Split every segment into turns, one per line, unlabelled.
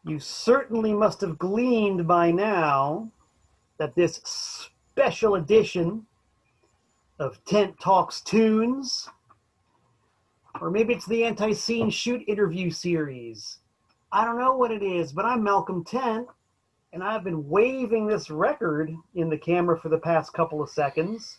You certainly must have gleaned by now that this special edition of Tent Talks Tunes, or maybe it's the ANTiSEEN Shoot interview series. I don't know what it is, but I'm Malcolm Tent, and I've been waving this record in the camera for the past couple of seconds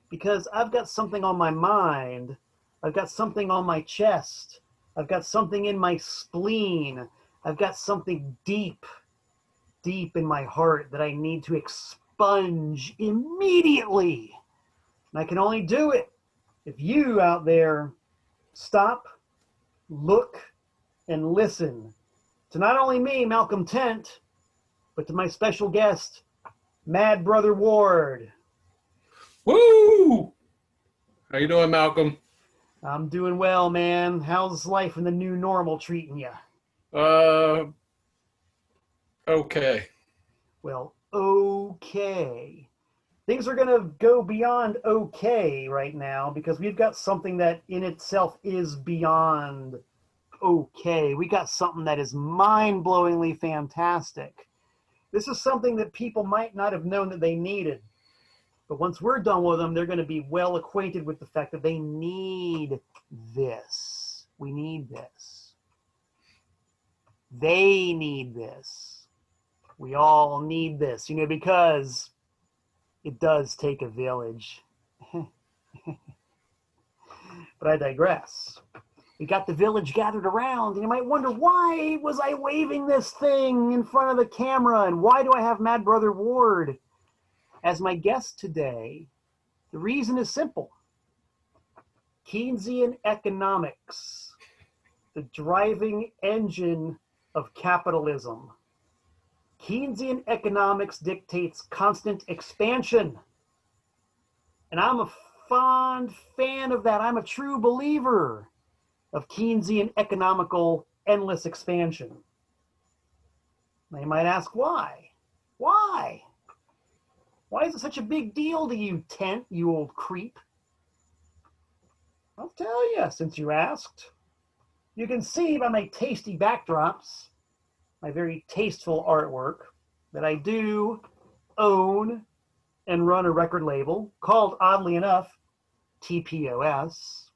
because I've got something on my mind. I've got something on my chest. I've got something in my spleen. I've got something deep in my heart that I need to expunge immediately. And I can only do it if you out there stop, look, and listen to not only me, Malcolm Tent, but to my special guest, Mad Brother Ward.
Woo! How you doing, Malcolm?
I'm doing well, man. How's life in the new normal treating you?
Okay.
Well, okay. Things are going to go beyond okay right now because we've got something that in itself is beyond okay. We got something that is mind-blowingly fantastic. This is something that people might not have known that they needed. But once we're done with them, they're going to be well acquainted with the fact that they need this. We need this. They need this. We all need this, because it does take a village. But I digress. We got the village gathered around, and you might wonder, why was I waving this thing in front of the camera, and why do I have Mad Brother Ward as my guest today? The reason is simple. Keynesian economics, the driving engine of capitalism. Keynesian economics dictates constant expansion. And I'm a fond fan of that. I'm a true believer of Keynesian economical endless expansion. Now you might ask, why? Why? Why is it such a big deal to you, Tent, you old creep? I'll tell you, since you asked. You can see by my tasty backdrops, my very tasteful artwork, that I do own and run a record label called, oddly enough, TPOS.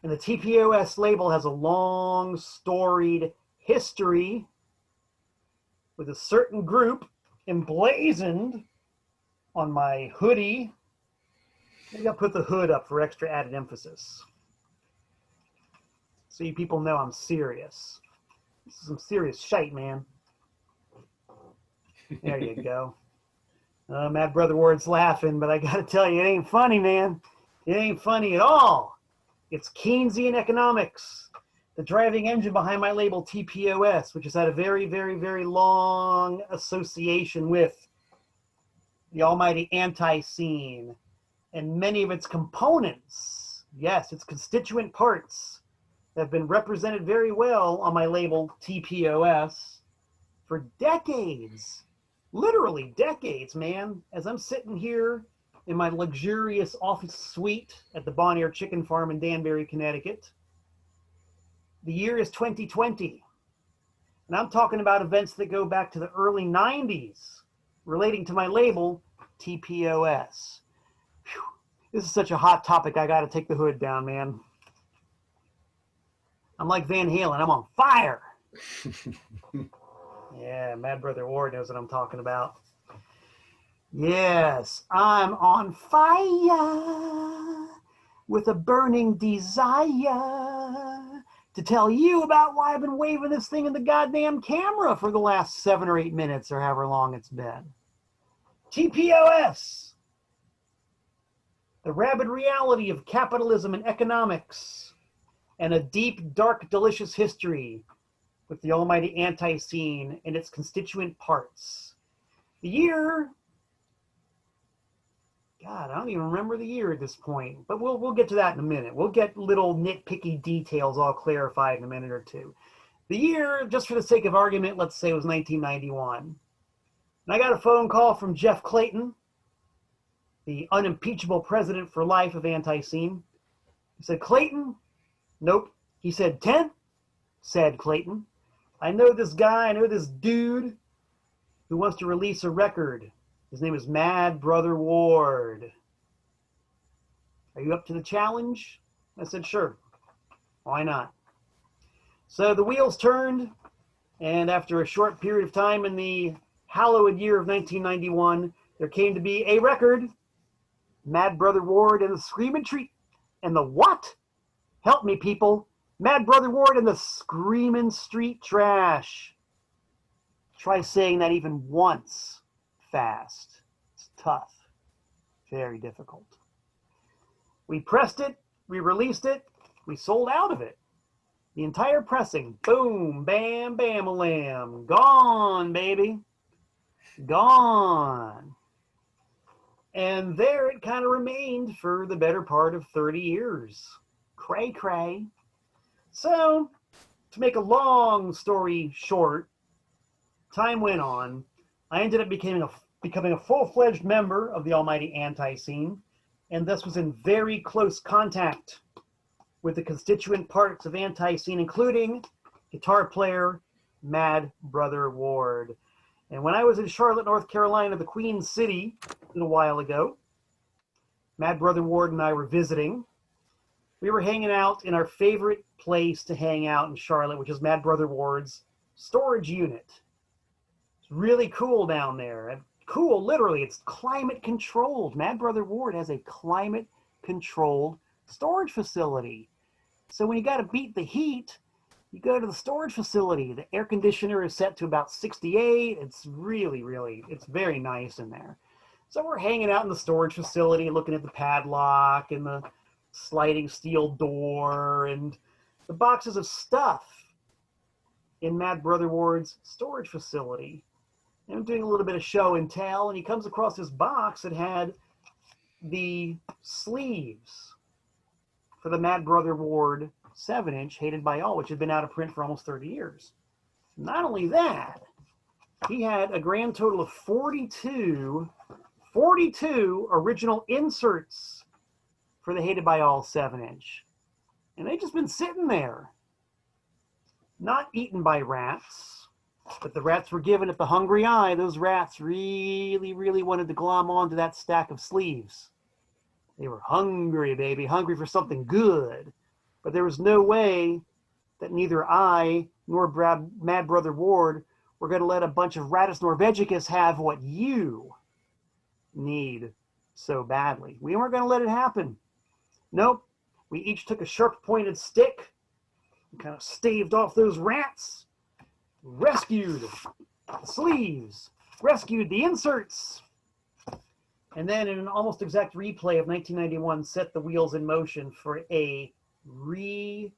And the TPOS label has a long, storied history with a certain group emblazoned on my hoodie. Maybe I'll put the hood up for extra added emphasis, so you people know I'm serious. This is some serious shite, man. There you go. Mad Brother Ward's laughing, but I gotta tell you, it ain't funny, man. It ain't funny at all. It's Keynesian economics, the driving engine behind my label TPOS, which has had a very, very, very long association with the almighty ANTiSEEN and many of its components. Yes, its constituent parts have been represented very well on my label TPOS for decades. Literally decades, man. As I'm sitting here in my luxurious office suite at the Bon Air Chicken Farm in Danbury, Connecticut. The year is 2020. And I'm talking about events that go back to the early 90s relating to my label, TPOS. Whew. This is such a hot topic, I gotta take the hood down, man. I'm like Van Halen, I'm on fire. Yeah, Mad Brother Ward knows what I'm talking about. Yes, I'm on fire with a burning desire to tell you about why I've been waving this thing in the goddamn camera for the last 7 or 8 minutes or however long it's been. TPOS, the rabid reality of capitalism and economics, and a deep, dark, delicious history with the almighty ANTiSEEN and its constituent parts. The year, God, I don't even remember the year at this point, but we'll get to that in a minute. We'll get little nitpicky details all clarified in a minute or two. The year, just for the sake of argument, let's say it was 1991. And I got a phone call from Jeff Clayton, the unimpeachable president for life of ANTiSEEN. He said, Clayton, nope, He said, 10? Said Clayton. I know this guy, I know this dude who wants to release a record. His name is Mad Brother Ward. Are you up to the challenge? I said, sure. Why not? So the wheels turned, and after a short period of time in the hallowed year of 1991, there came to be a record, Mad Brother Ward and the Screamin' Street. And the what? Help me, people. Mad Brother Ward and the Screamin' Street Trash. Try saying that even once fast. It's tough. Very difficult. We pressed it. We released it. We sold out of it. The entire pressing. Boom, bam, bam-a-lam. Gone, baby. Gone. And there it kind of remained for the better part of 30 years. Cray, cray. So, to make a long story short, time went on. I ended up becoming a full-fledged member of the almighty ANTiSEEN, and thus was in very close contact with the constituent parts of ANTiSEEN, including guitar player Mad Brother Ward. And when I was in Charlotte, North Carolina, the Queen City, a little while ago, Mad Brother Ward and I were visiting. We were hanging out in our favorite place to hang out in Charlotte, which is Mad Brother Ward's storage unit. It's really cool down there. Cool, literally, it's climate controlled. Mad Brother Ward has a climate controlled storage facility. So when you got to beat the heat, you go to the storage facility. The air conditioner is set to about 68. It's it's very nice in there. So we're hanging out in the storage facility, looking at the padlock and the sliding steel door and the boxes of stuff in Mad Brother Ward's storage facility. And I'm doing a little bit of show and tell, and he comes across this box that had the sleeves for the Mad Brother Ward 7-inch, Hated by All, which had been out of print for almost 30 years. Not only that, he had a grand total of 42 original inserts for the Hated by All 7-inch. And they've just been sitting there, not eaten by rats, but the rats were given at the hungry eye. Those rats really wanted to glom onto that stack of sleeves. They were hungry, baby, hungry for something good. But there was no way that neither I nor Mad Brother Ward were going to let a bunch of Rattus Norvegicus have what you need so badly. We weren't going to let it happen. Nope. We each took a sharp-pointed stick and kind of staved off those rats, rescued the sleeves, rescued the inserts, and then in an almost exact replay of 1991, set the wheels in motion for a reissue.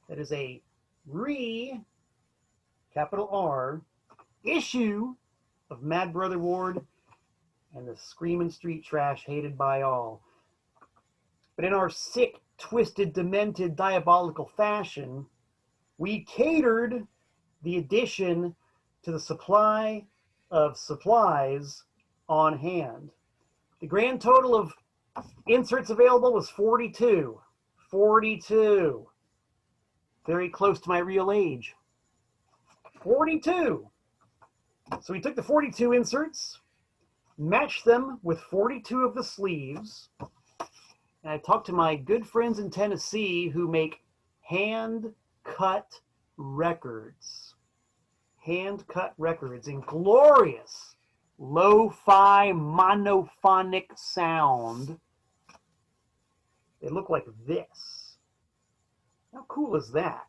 That is a capital R, issue of Mad Brother Ward and the Screamin' Street Trash, Hated by All. But in our sick, twisted, demented, diabolical fashion, we catered the addition to the supply of supplies on hand. The grand total of inserts available was 42. 42. Very close to my real age. 42. So we took the 42 inserts, matched them with 42 of the sleeves, and I talked to my good friends in Tennessee who make hand-cut records. Hand-cut records in glorious lo-fi monophonic sound. They look like this. How cool is that?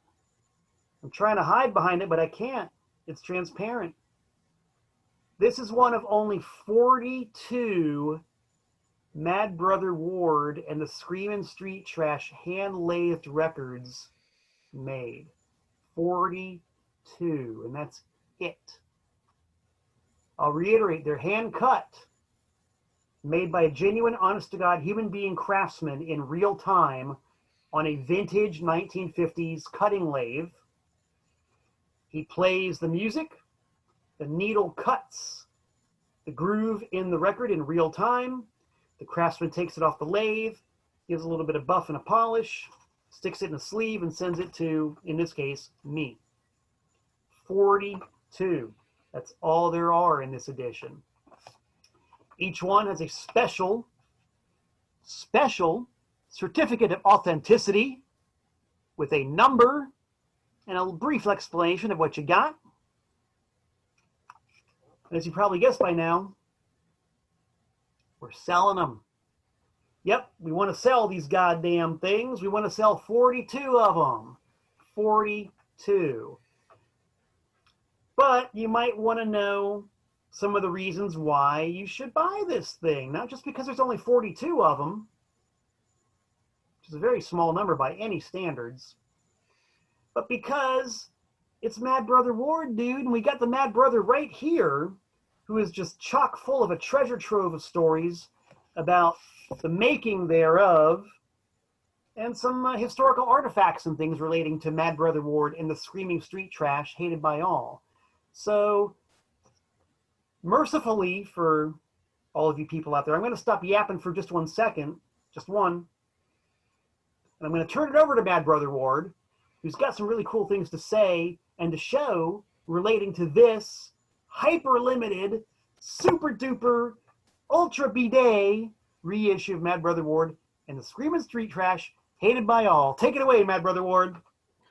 I'm trying to hide behind it, but I can't. It's transparent. This is one of only 42 Mad Brother Ward and the Screamin' Street Trash hand-lathed records made. 42, and that's it. I'll reiterate, they're hand-cut, made by a genuine, honest-to-God human being craftsman in real time on a vintage 1950s cutting lathe. He plays the music, the needle cuts the groove in the record in real time, the craftsman takes it off the lathe, gives a little bit of buff and a polish, sticks it in a sleeve, and sends it to, in this case, me. 42. That's all there are in this edition. Each one has a special certificate of authenticity with a number and a brief explanation of what you got. And as you probably guessed by now, we're selling them. Yep, we want to sell these goddamn things. We want to sell 42 of them. 42. But you might want to know some of the reasons why you should buy this thing. Not just because there's only 42 of them, which is a very small number by any standards, but because it's Mad Brother Ward, dude, and we got the Mad Brother right here, who is just chock full of a treasure trove of stories about the making thereof, and some historical artifacts and things relating to Mad Brother Ward and the screaming street trash hated by all. So, mercifully for all of you people out there, I'm going to stop yapping for just 1 second, just one, and I'm going to turn it over to Mad Brother Ward, who's got some really cool things to say and to show relating to this hyper-limited, super-duper, ultra-bidet reissue of Mad Brother Ward and the Screaming Street Trash hated by all. Take it away, Mad Brother Ward.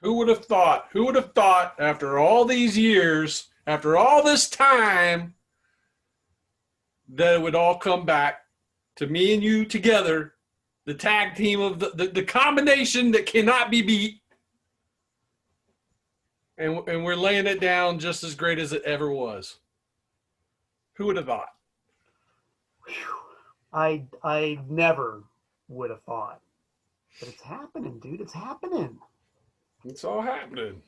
Who would have thought? Who would have thought after all these years, after all this time, that it would all come back to me and you together, the tag team of the combination that cannot be beat, and we're laying it down just as great as it ever was. Who would have thought?
I never would have thought. But it's happening, dude. It's happening.
It's all happening.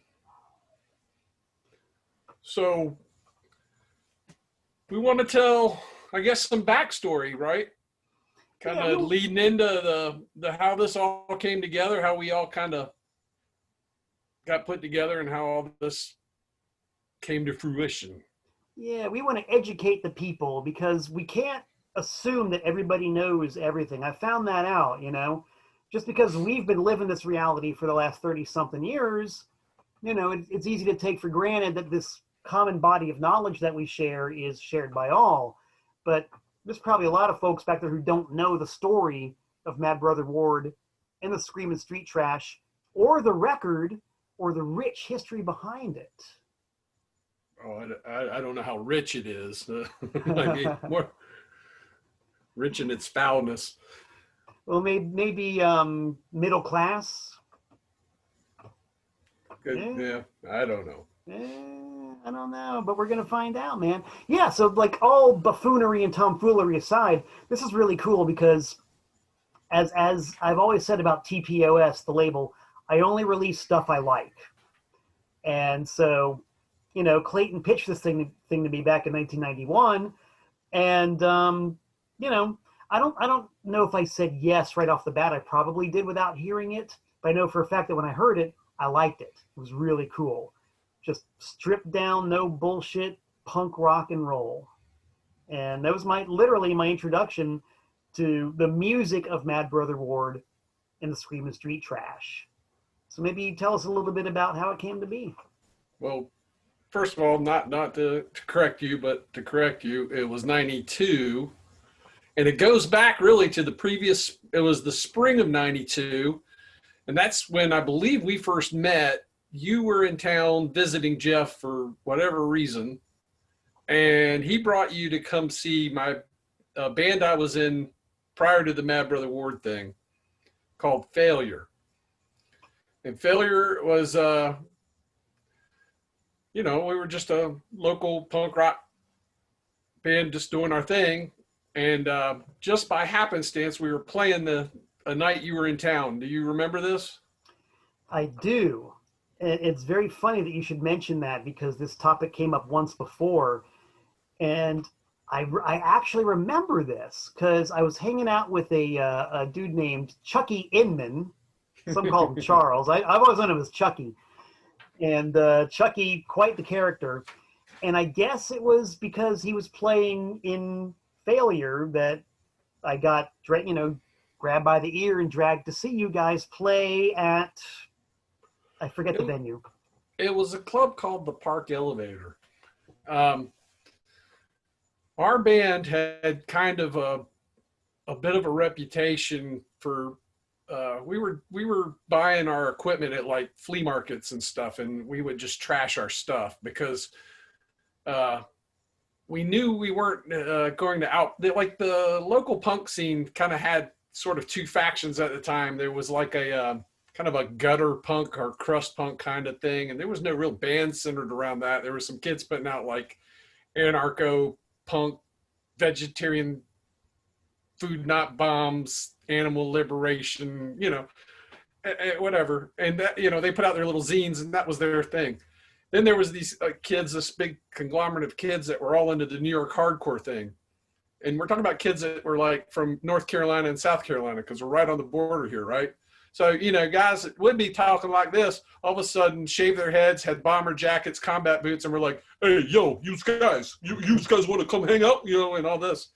So we want to tell, I guess, some backstory, right? Kind of leading into the how this all came together, how we all kind of got put together, and how all this came to fruition.
Yeah, we want to educate the people because we can't assume that everybody knows everything. I found that out, you know. Just because we've been living this reality for the last 30-something years, you know, it's easy to take for granted that this common body of knowledge that we share is shared by all. But there's probably a lot of folks back there who don't know the story of Mad Brother Ward and the Screaming Street Trash, or the record, or the rich history behind it.
Oh, I don't know how rich it is. I mean, more rich in its foulness.
Well, maybe middle class.
Good. Yeah, I don't know.
I don't know, but we're going to find out, man. Yeah, so like all buffoonery and tomfoolery aside, this is really cool because as I've always said about TPOS, the label, I only release stuff I like. And so, you know, Clayton pitched this thing to me back in 1991, and you know, I don't know if I said yes right off the bat. I probably did without hearing it, but I know for a fact that when I heard it, I liked it. It was really cool. Just stripped down, no bullshit, punk rock and roll. And that was literally my introduction to the music of Mad Brother Ward and the Screaming Street Trash. So maybe tell us a little bit about how it came to be.
Well, first of all, not to correct you, but to correct you, it was 92. And it goes back really to it was the spring of 92. And that's when I believe we first met. You were in town visiting Jeff for whatever reason. And he brought you to come see my band I was in prior to the Mad Brother Ward thing called Failure. And Failure was, you know, we were just a local punk rock band just doing our thing. And just by happenstance, we were playing a night you were in town. Do you remember this?
I do. It's very funny that you should mention that because this topic came up once before. And I actually remember this because I was hanging out with a dude named Chucky Inman. Some call him Charles. I've always known him as Chucky. And Chucky, quite the character. And I guess it was because he was playing in Failure that I got, grabbed grabbed by the ear and dragged to see you guys play at, I forget the venue.
It was a club called the Park Elevator. Our band had kind of a bit of a reputation for we were buying our equipment at like flea markets and stuff, and we would just trash our stuff because we knew we weren't going to like the local punk scene kind of had sort of two factions at the time. There was like a kind of a gutter punk or crust punk kind of thing, and there was no real band centered around that. There were some kids putting out like anarcho punk, vegetarian food not bombs, animal liberation, whatever. And that, they put out their little zines, and that was their thing. Then there was these kids, this big conglomerate of kids that were all into the New York hardcore thing. And we're talking about kids that were like from North Carolina and South Carolina, because we're right on the border here, right? So, guys that would be talking like this, all of a sudden shave their heads, had bomber jackets, combat boots, and we're like, hey, yo, you guys want to come hang out, and all this.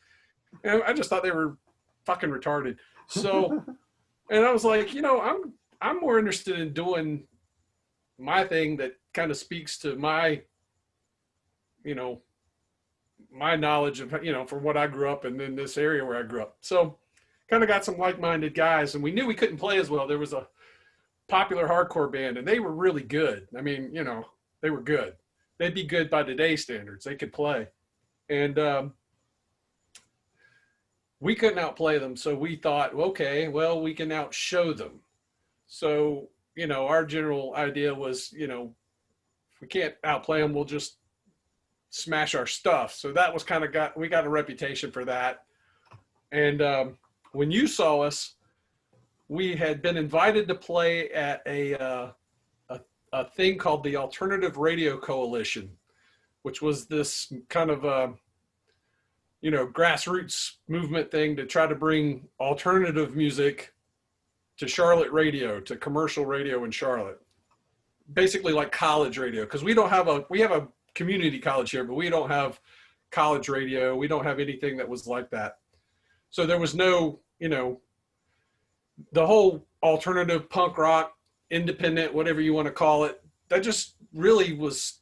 And I just thought they were fucking retarded. So, and I was like, I'm more interested in doing my thing that kind of speaks to my, my knowledge of, for what I grew up in this area where I grew up. So kind of got some like-minded guys, and we knew we couldn't play as well. There was a popular hardcore band, and they were really good. I mean, they were good. They'd be good by today's standards. They could play. And we couldn't outplay them, so we thought, okay, well, we can outshow them. So, our general idea was, if we can't outplay them, we'll just smash our stuff. So that was kind of we got a reputation for that. And when you saw us, we had been invited to play at a thing called the Alternative Radio Coalition, which was this kind of grassroots movement thing to try to bring alternative music to Charlotte radio, to commercial radio in Charlotte. Basically like college radio, because we have a community college here, but we don't have college radio. We don't have anything that was like that. So there was no, the whole alternative punk rock, independent, whatever you want to call it, that just really was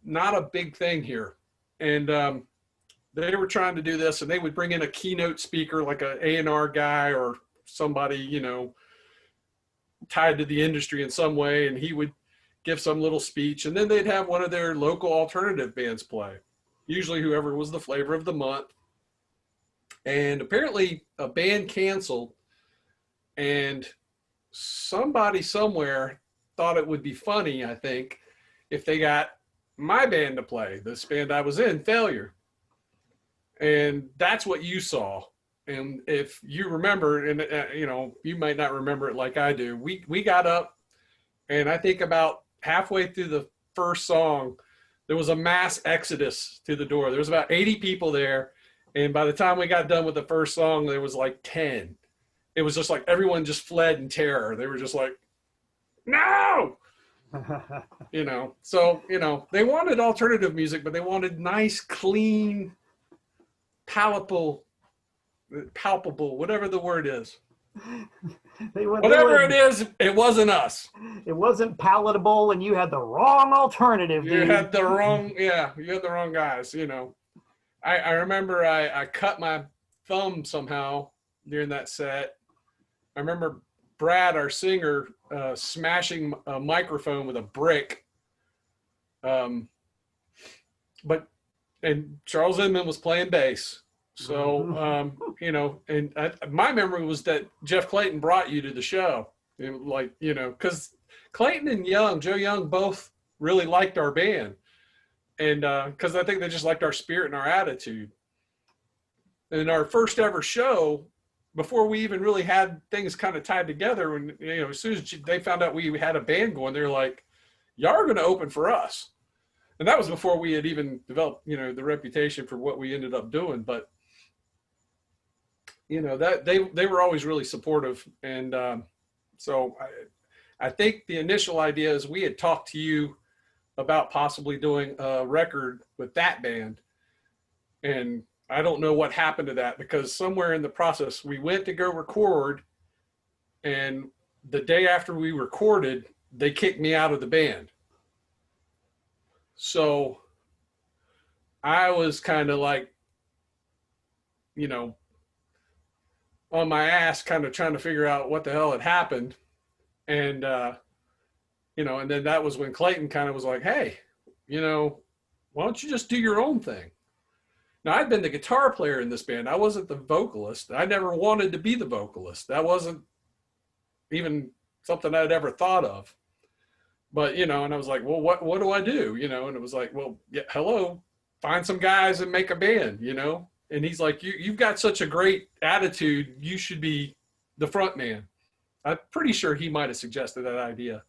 not a big thing here. And they were trying to do this, and they would bring in a keynote speaker, like an A&R guy or somebody, tied to the industry in some way, and he would give some little speech, and then they'd have one of their local alternative bands play, usually whoever was the flavor of the month. And apparently a band canceled, and somebody somewhere thought it would be funny, I think, if they got my band to play, this band I was in, Failure. And that's what you saw. And if you remember, and you might not remember it like I do, we got up, and I think about halfway through the first song, there was a mass exodus to the door. There was about 80 people there. And by the time we got done with the first song, there was like 10. It was just like everyone just fled in terror. They were just like, no! So, they wanted alternative music, but they wanted nice, clean, palpable, whatever the word is. Whatever it is, it wasn't us.
It wasn't palatable, and you had the wrong alternative, dude.
You had the wrong guys, I remember I cut my thumb somehow during that set. I remember Brad, our singer, smashing a microphone with a brick. And Charles Inman was playing bass. So, my memory was that Jeff Clayton brought you to the show. Because Clayton and Joe Young both really liked our band. And because I think they just liked our spirit and our attitude. And our first ever show, before we even really had things kind of tied together, when as soon as they found out we had a band going, they were like, y'all are going to open for us. And that was before we had even developed, the reputation for what we ended up doing. But, that they were always really supportive. And so I think the initial idea is we had talked to you about possibly doing a record with that band. And I don't know what happened to that, because somewhere in the process we went to go record, and the day after we recorded, they kicked me out of the band. So I was kind of like, you know, on my ass, kind of trying to figure out what the hell had happened. And, and then that was when Clayton kind of was like, hey, why don't you just do your own thing? Now, I'd been the guitar player in this band. I wasn't the vocalist. I never wanted to be the vocalist. That wasn't even something I'd ever thought of. But, and I was like, well, what do I do? And it was like, well, yeah, hello, find some guys and make a band, And he's like, you've got such a great attitude. You should be the front man. I'm pretty sure he might have suggested that idea.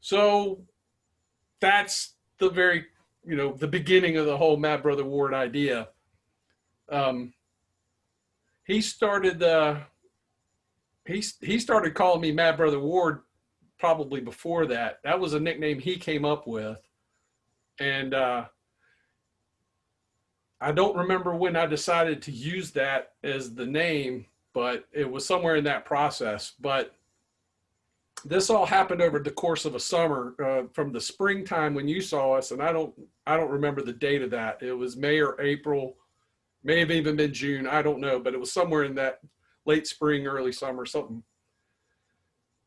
So that's the very, the beginning of the whole Mad Brother Ward idea. He started he started calling me Mad Brother Ward probably before that. That was a nickname he came up with. And I don't remember when I decided to use that as the name, but it was somewhere in that process. But this all happened over the course of a summer, from the springtime when you saw us, and I don't remember the date of that. It was May or April, may have even been June. I don't know, but it was somewhere in that late spring, early summer, something.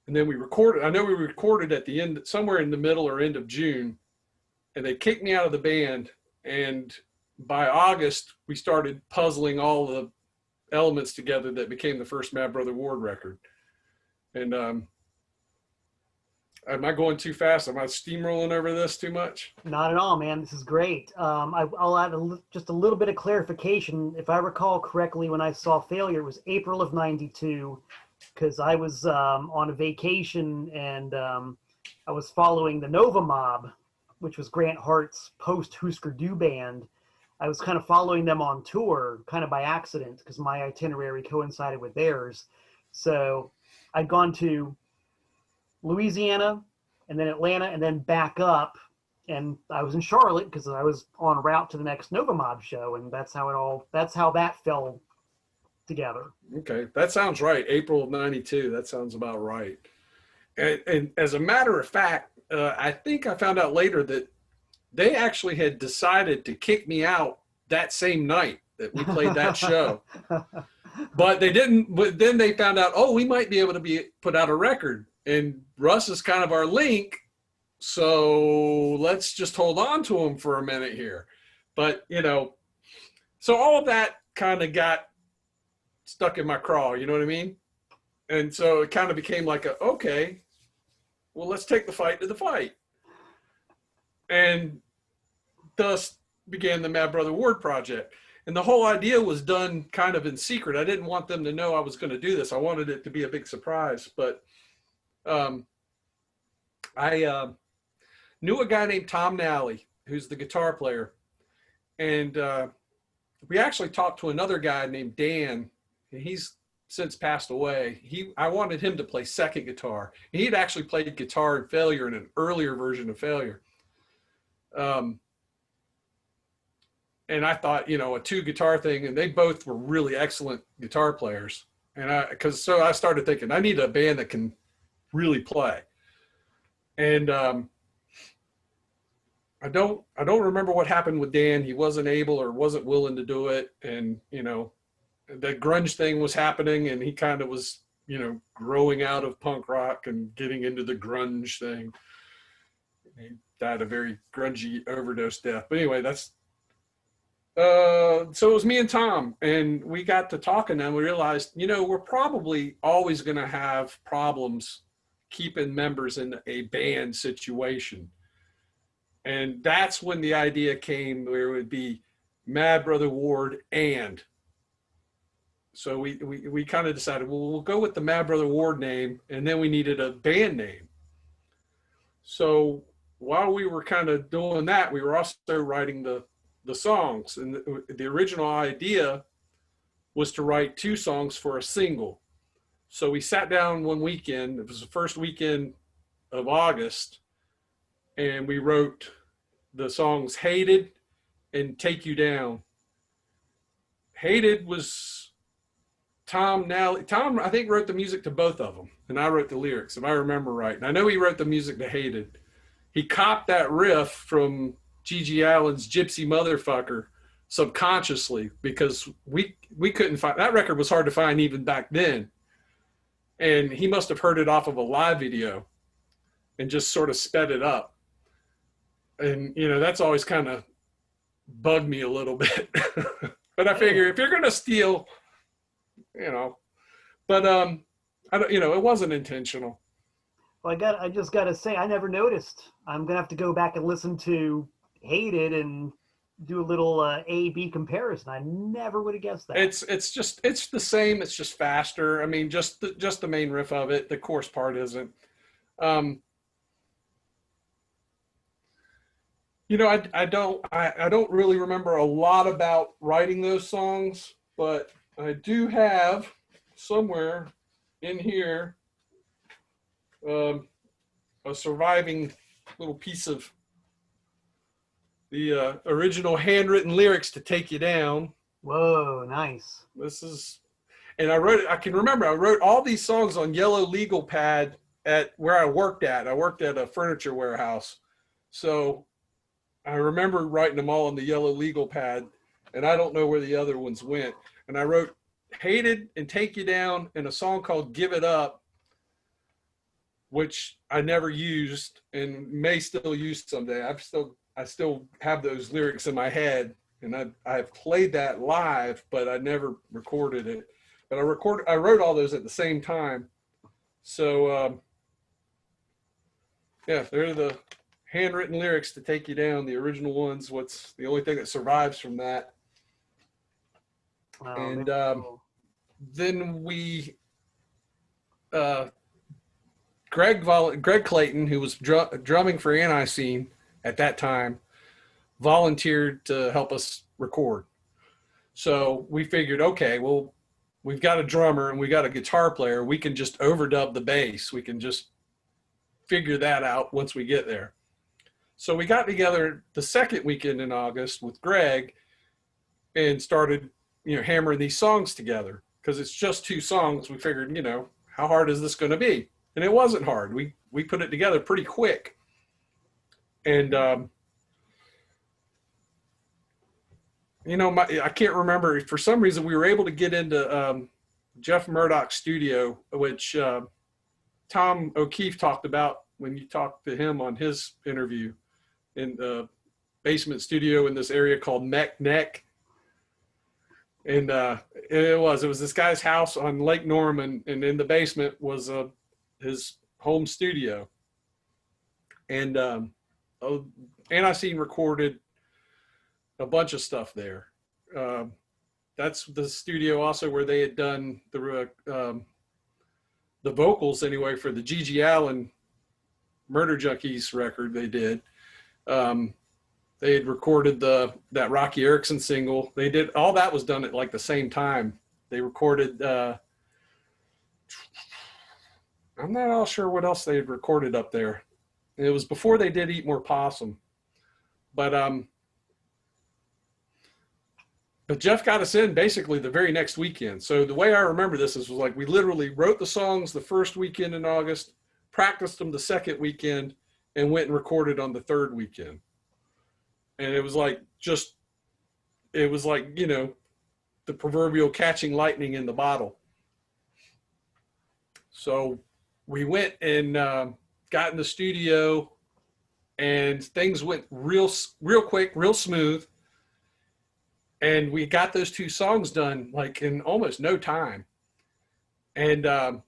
And then we recorded. I know we recorded at the end, somewhere in the middle or end of June, and they kicked me out of the band. And by August, we started puzzling all the elements together that became the first Mad Brother Ward record. And am I going too fast? Am I steamrolling over this too much?
Not at all, man. This is great. I'll add just a little bit of clarification. If I recall correctly, when I saw Failure, it was April of '92, because I was on a vacation, and I was following the Nova Mob, which was Grant Hart's post-Husker Du band. I was kind of following them on tour, kind of by accident, because my itinerary coincided with theirs. So I'd gone to Louisiana, and then Atlanta, and then back up, and I was in Charlotte because I was en route to the next Nova Mob show, and that's how that fell together.
Okay, that sounds right. April of '92. That sounds about right. And as a matter of fact, I think I found out later that they actually had decided to kick me out that same night that we played that show. But they didn't. But then they found out, oh, we might be able to put out a record. And Russ is kind of our link, so let's just hold on to him for a minute here. But, so all of that kind of got stuck in my craw, you know what I mean? And so it kind of became like okay, well, let's take the fight to the fight. And thus began the Mad Brother Ward project. And the whole idea was done kind of in secret. I didn't want them to know I was going to do this. I wanted it to be a big surprise, but I knew a guy named Tom Nally, who's the guitar player. And we actually talked to another guy named Dan, and he's since passed away. I wanted him to play second guitar. And he'd actually played guitar in Failure, in an earlier version of Failure. And I thought, a two guitar thing, and they both were really excellent guitar players. And so I started thinking, I need a band that can really play. And I don't remember what happened with Dan. He wasn't able or wasn't willing to do it. And, the grunge thing was happening, and he kind of was, growing out of punk rock and getting into the grunge thing. He died a very grungy overdose death. But anyway, so it was me and Tom, and we got to talking, and we realized, we're probably always going to have problems keeping members in a band situation. And that's when the idea came where it would be Mad Brother Ward and. So we kind of decided, well, we'll go with the Mad Brother Ward name, and then we needed a band name. So while we were kind of doing that, we were also writing the songs. And the original idea was to write 2 songs for a single. So we sat down one weekend. It was the first weekend of August, and we wrote the songs Hated and Take You Down. Hated was Tom Nally. Tom, I think, wrote the music to both of them, and I wrote the lyrics, if I remember right. And I know he wrote the music to Hated. He copped that riff from Gigi Allen's Gypsy Motherfucker subconsciously, because we couldn't find that record. Was hard to find even back then, and he must have heard it off of a live video and just sort of sped it up. And that's always kind of bugged me a little bit. But I figure if you're gonna steal, but I don't, it wasn't intentional.
Well, I just gotta say, I never noticed. I'm gonna have to go back and listen to Hated and do a little A/B comparison. I never would have guessed that.
It's the same. It's just faster. I mean, just the main riff of it. The chorus part isn't. I don't really remember a lot about writing those songs, but I do have somewhere in here a surviving little piece of the original handwritten lyrics to Take You Down.
Whoa, nice.
And I wrote it. I can remember I wrote all these songs on yellow legal pad at where I worked at. I worked at a furniture warehouse. So I remember writing them all on the yellow legal pad, and I don't know where the other ones went. And I wrote Hated and Take You Down and a song called Give It Up, which I never used and may still use someday. I still have those lyrics in my head, and I've played that live, but I never recorded it. But I wrote all those at the same time. So they're the handwritten lyrics to Take You Down, the original ones. What's the only thing that survives from that?
Oh,
and
cool.
Then we Greg Clayton, who was drumming for ANTiSEEN at that time, volunteered to help us record. So we figured, okay, well, we've got a drummer and we got a guitar player. We can just overdub the bass. We can just figure that out once we get there. So we got together the second weekend in August with Greg and started, hammering these songs together, because it's just 2 songs. We figured, how hard is this going to be? And it wasn't hard. We put it together pretty quick. And, I can't remember. For some reason, we were able to get into Jeff Murdoch's studio, which Tom O'Keefe talked about when you talked to him on his interview, in the basement studio in this area called Mech Neck. And it was this guy's house on Lake Norman, and in the basement was his home studio. And ANTiSEEN recorded a bunch of stuff there. That's the studio also where they had done the vocals anyway for the Gigi Allen Murder Junkies record they did. They had recorded that Rocky Erickson single. They did all that was done at like the same time. They recorded. I'm not all sure what else they had recorded up there. It was before they did Eat More Possum, but Jeff got us in basically the very next weekend. So the way I remember this was like we literally wrote the songs the first weekend in August, practiced them the second weekend, and went and recorded on the third weekend. And it was like the proverbial catching lightning in the bottle. So we went and got in the studio, and things went real quick, real smooth. And we got those 2 songs done like in almost no time. And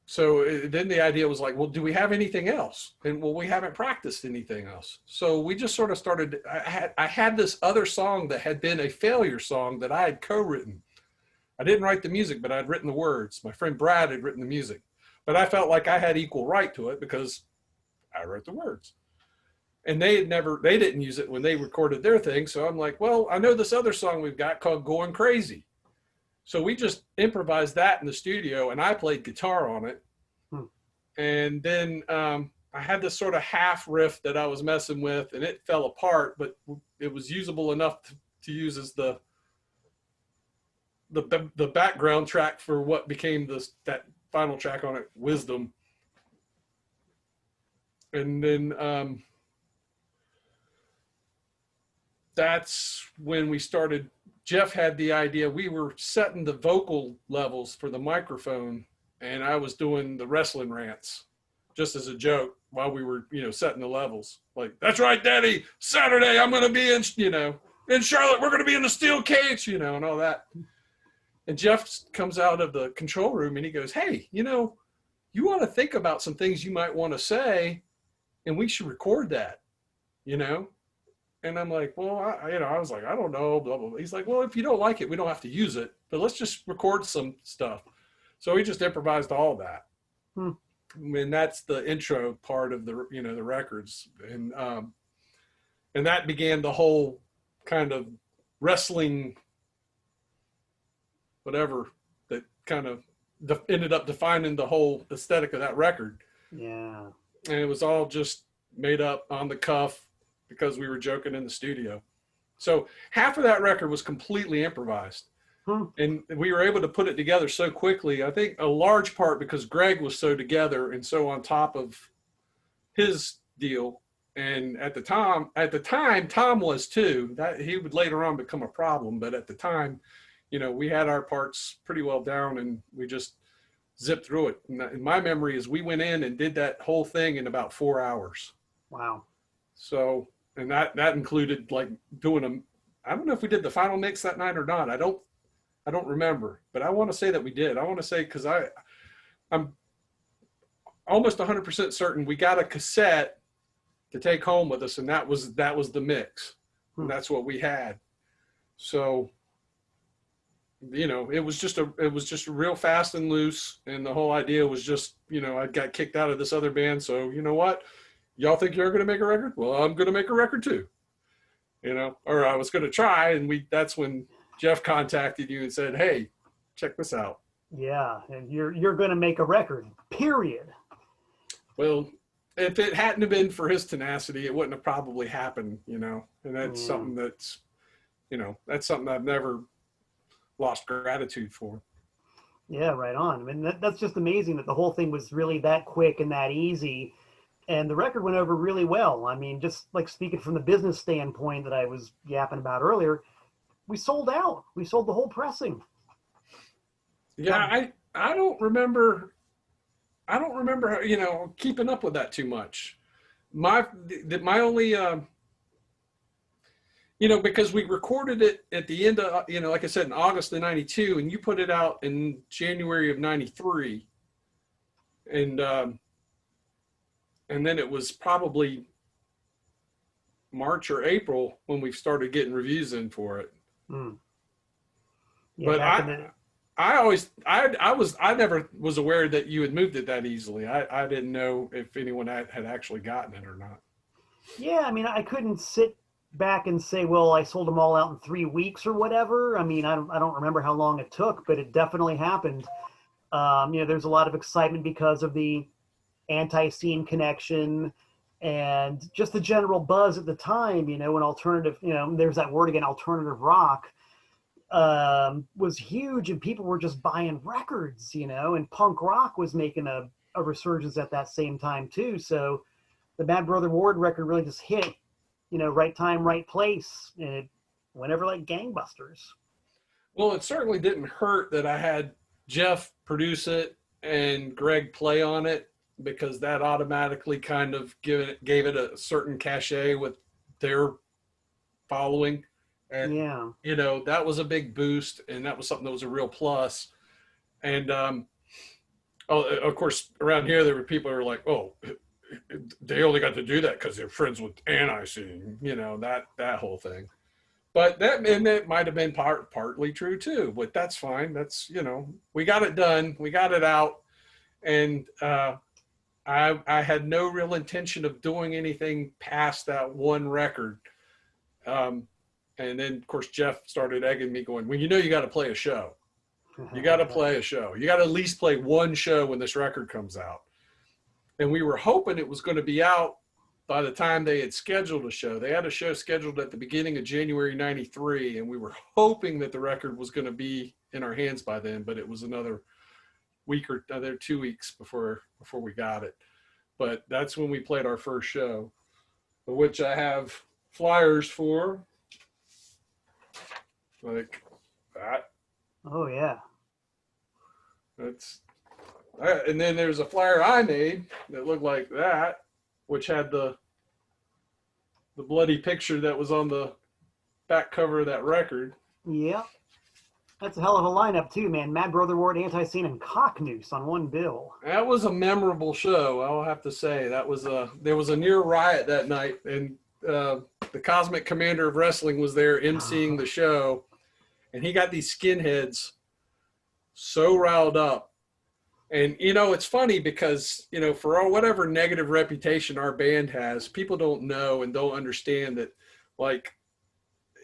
so then the idea was like, well, do we have anything else? And well, we haven't practiced anything else. So we just sort of started. I had this other song that had been a failure song that I had co-written. I didn't write the music, but I'd written the words. My friend Brad had written the music, but I felt like I had equal right to it because I wrote the words. And they didn't use it when they recorded their thing. So I'm like, well, I know this other song we've got called Going Crazy. So we just improvised that in the studio, and I played guitar on it. And then I had this sort of half riff that I was messing with, and it fell apart, but it was usable enough to use as the the background track for what became that final track on it, Wisdom. And then that's when we started. Jeff had the idea. We were setting the vocal levels for the microphone, and I was doing the wrestling rants just as a joke while we were, setting the levels. Like, that's right, Daddy. Saturday, I'm going to be in, in Charlotte. We're going to be in the steel cage, and all that. And Jeff comes out of the control room and he goes, hey, you want to think about some things you might want to say, and we should record that, And I'm like, well, I was like, I don't know, blah, blah, blah. He's like, well, if you don't like it, we don't have to use it, but let's just record some stuff. So we just improvised all that. And that's the intro part of the, the records. And that began the whole kind of wrestling, whatever, that kind of ended up defining the whole aesthetic of that record.
Yeah.
And it was all just made up on the cuff, because we were joking in the studio. So half of that record was completely improvised. And we were able to put it together so quickly. I think a large part because Greg was so together and so on top of his deal. And at the time, Tom was too. That he would later on become a problem. But at the time, we had our parts pretty well down, and we just zipped through it. And my memory is we went in and did that whole thing in about 4 hours.
Wow.
So, and that included like doing I don't know if we did the final mix that night or not. I don't remember, but I want to say that we did. I want to say, cause I'm almost 100% certain we got a cassette to take home with us. And that was the mix. And that's what we had. So, it was just real fast and loose. And the whole idea was just, I got kicked out of this other band. So you know what? Y'all think you're going to make a record? Well, I'm going to make a record too, or I was going to try. And that's when Jeff contacted you and said, hey, check this out.
Yeah. And you're going to make a record, period.
Well, if it hadn't have been for his tenacity, it wouldn't have probably happened, and that's something that's I've never lost gratitude for.
Yeah, right on. I mean, that's just amazing that the whole thing was really that quick and that easy. And the record went over really well. I mean, just like speaking from the business standpoint that I was yapping about earlier, we sold out. We sold the whole pressing.
Yeah, I don't remember, keeping up with that too much. My only, because we recorded it at the end of, like I said, in August of 92, and you put it out in January of 93. And then it was probably March or April when we started getting reviews in for it. Yeah, but I never was aware that you had moved it that easily. I didn't know if anyone had actually gotten it or not.
Yeah, I mean, I couldn't sit back and say, well, I sold them all out in 3 weeks or whatever. I mean, I don't remember how long it took, but it definitely happened. There's a lot of excitement because of the ANTiSEEN connection and just the general buzz at the time, when alternative, there's that word again, alternative rock, was huge, and people were just buying records, and punk rock was making a resurgence at that same time too. So the Mad Brother Ward record really just hit, right time, right place, and it went over like gangbusters.
Well, it certainly didn't hurt that I had Jeff produce it and Greg play on it, because that automatically kind of gave it a certain cachet with their following. And, that was a big boost, and that was something that was a real plus. And, of course, around here, there were people who were like, oh, they only got to do that because they're friends with ANTiSEEN, that whole thing. But that might have been partly true too, but that's fine. That's, we got it done. We got it out. And, I had no real intention of doing anything past that one record. And then, of course, Jeff started egging me going, well, you got to play a show. You got to play a show. You got to at least play one show when this record comes out. And we were hoping it was going to be out by the time they had scheduled a show. They had a show scheduled at the beginning of January 93, and we were hoping that the record was going to be in our hands by then, but it was another week or 2 weeks before we got it. But that's when we played our first show, which I have flyers for, like that.
Oh yeah.
That's, and then there's a flyer I made that looked like that, which had the bloody picture that was on the back cover of that record.
Yep. That's a hell of a lineup too, man. Mad Brother Ward, ANTiSEEN, and Cocknoose on one bill.
That was a memorable show, I'll have to say. There was a near riot that night, and the Cosmic Commander of Wrestling was there emceeing the show, and he got these skinheads so riled up. And, you know, it's funny because, you know, for our whatever negative reputation our band has, people don't know and don't understand that, like,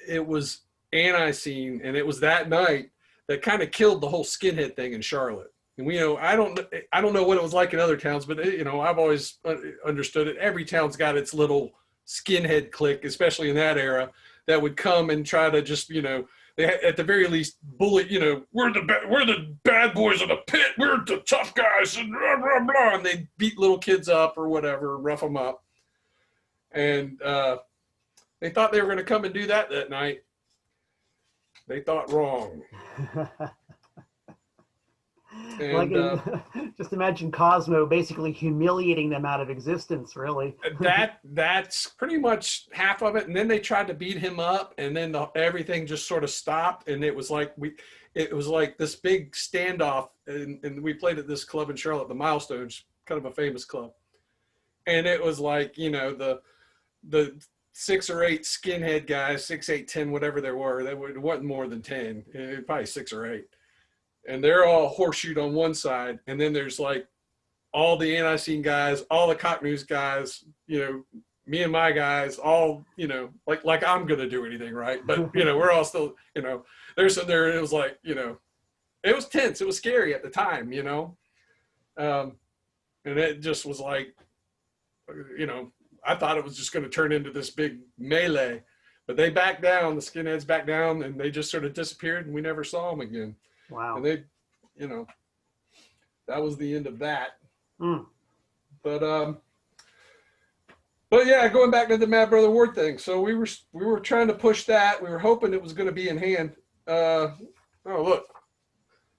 it was ANTiSEEN, and it was that night that kind of killed the whole skinhead thing in Charlotte. And we, you know, I don't know what it was like in other towns, but, you know, I've always understood it. Every town's got its little skinhead clique, especially in that era, that would come and try to just, you know, they at the very least bully, you know, we're the bad boys of the pit, we're the tough guys, and blah blah blah, and they beat little kids up or whatever, rough them up, and they thought they were going to come and do that night. They thought wrong. And,
like, just imagine Cosmo basically humiliating them out of existence, really.
That's pretty much half of it. And then they tried to beat him up, and then everything just sort of stopped. And it was like this big standoff. And we played at this club in Charlotte, the Milestones, kind of a famous club. And it was like, you know, the 6 or 8 skinhead guys, 6, 8, 10, whatever there were. It wasn't more than 10, probably 6 or 8. And they're all horseshoed on one side, and then there's like all the ANTiSEEN guys, all the Cocknoose guys, you know, me and my guys, all, you know, like I'm gonna do anything right, but you know, we're all still, you know, it was like, you know, it was tense, it was scary at the time, you know, and it just was like, you know, I thought it was just going to turn into this big melee, but they backed down, the skinheads backed down, and they just sort of disappeared, and we never saw them again.
Wow.
And they, you know, that was the end of that.
Mm.
But yeah, going back to the Mad Brother Ward thing. So we were trying to push that. We were hoping it was going to be in hand. Oh, look,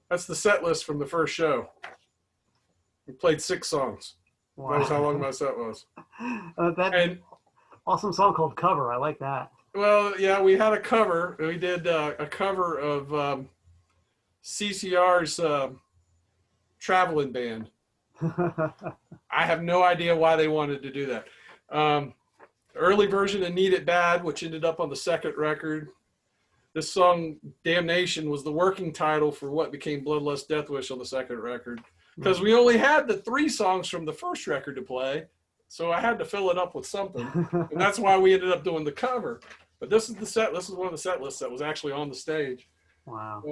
that's the set list from the first show. We played 6 songs.
Wow.
That was how long my set was.
That awesome song called Cover. I like that.
Well, yeah, we had a cover. We did a cover of CCR's Traveling Band. I have no idea why they wanted to do that. Early version of Need It Bad, which ended up on the second record. This song, Damnation, was the working title for what became Bloodlust Death Wish on the second record. Because we only had the 3 songs from the first record to play, so I had to fill it up with something. And that's why we ended up doing the cover. But this is one of the set lists that was actually on the stage.
Wow.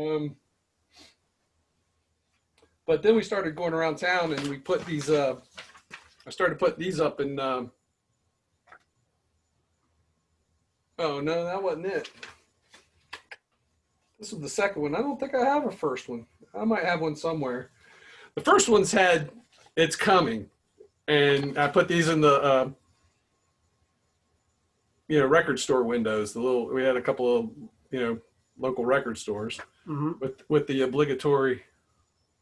But then we started going around town, and we put these, I started putting these up in, oh no, that wasn't it. This was the second one. I don't think I have a first one. I might have one somewhere. The first one's had It's Coming, and I put these in the, you know, record store windows. We had a couple of, you know, local record stores with the obligatory.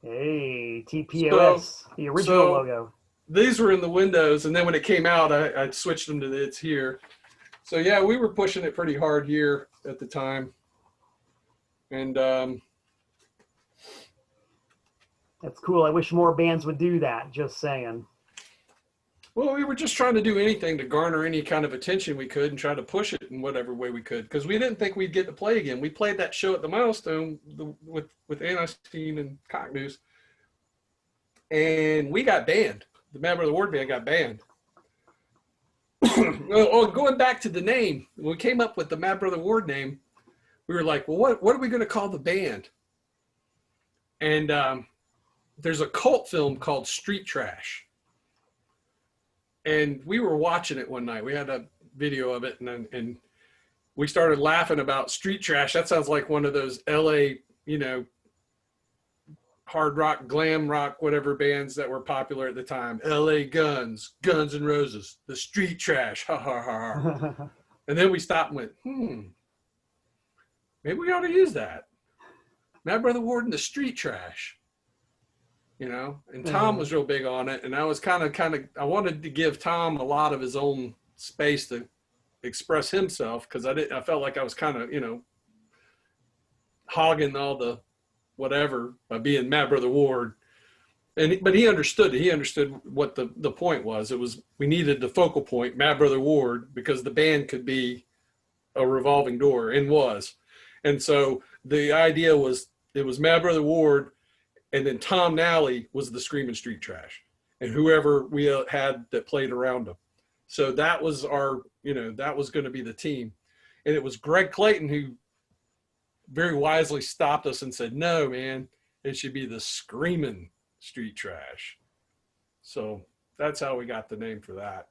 Hey, TPOS, the original logo.
These were in the windows, and then when it came out, I switched them to the It's Here. So yeah, we were pushing it pretty hard here at the time. And
that's cool. I wish more bands would do that, just saying.
Well, we were just trying to do anything to garner any kind of attention we could and try to push it in whatever way we could, because we didn't think we'd get to play again. We played that show at the Milestone with ANTiSEEN and Cocknoose, and we got banned. The Mad Brother Ward band got banned. Well, going back to the name, when we came up with the Mad Brother Ward name, we were like, well, what are we going to call the band? And there's a cult film called Street Trash. And we were watching it one night. We had a video of it, and we started laughing about Street Trash. That sounds like one of those LA, hard rock, glam rock, whatever bands that were popular at the time. LA Guns, Guns N' Roses, the Street Trash, ha ha ha ha. And then we stopped and went, maybe we ought to use that. Mad Brother Ward and the Street Trash. And Tom was real big on it, and I was kind of I wanted to give Tom a lot of his own space to express himself, because I felt like I was kind of hogging all the whatever by being Mad Brother Ward, but he understood it. He understood what the point was. It was, we needed the focal point, Mad Brother Ward, because the band could be a revolving door, and was, and so the idea was it was Mad Brother Ward. And then Tom Nally was the Screaming Street Trash, and whoever we had that played around him. So that was our, that was going to be the team. And it was Greg Clayton who very wisely stopped us and said, no, man, it should be the Screaming Street Trash. So that's how we got the name for that.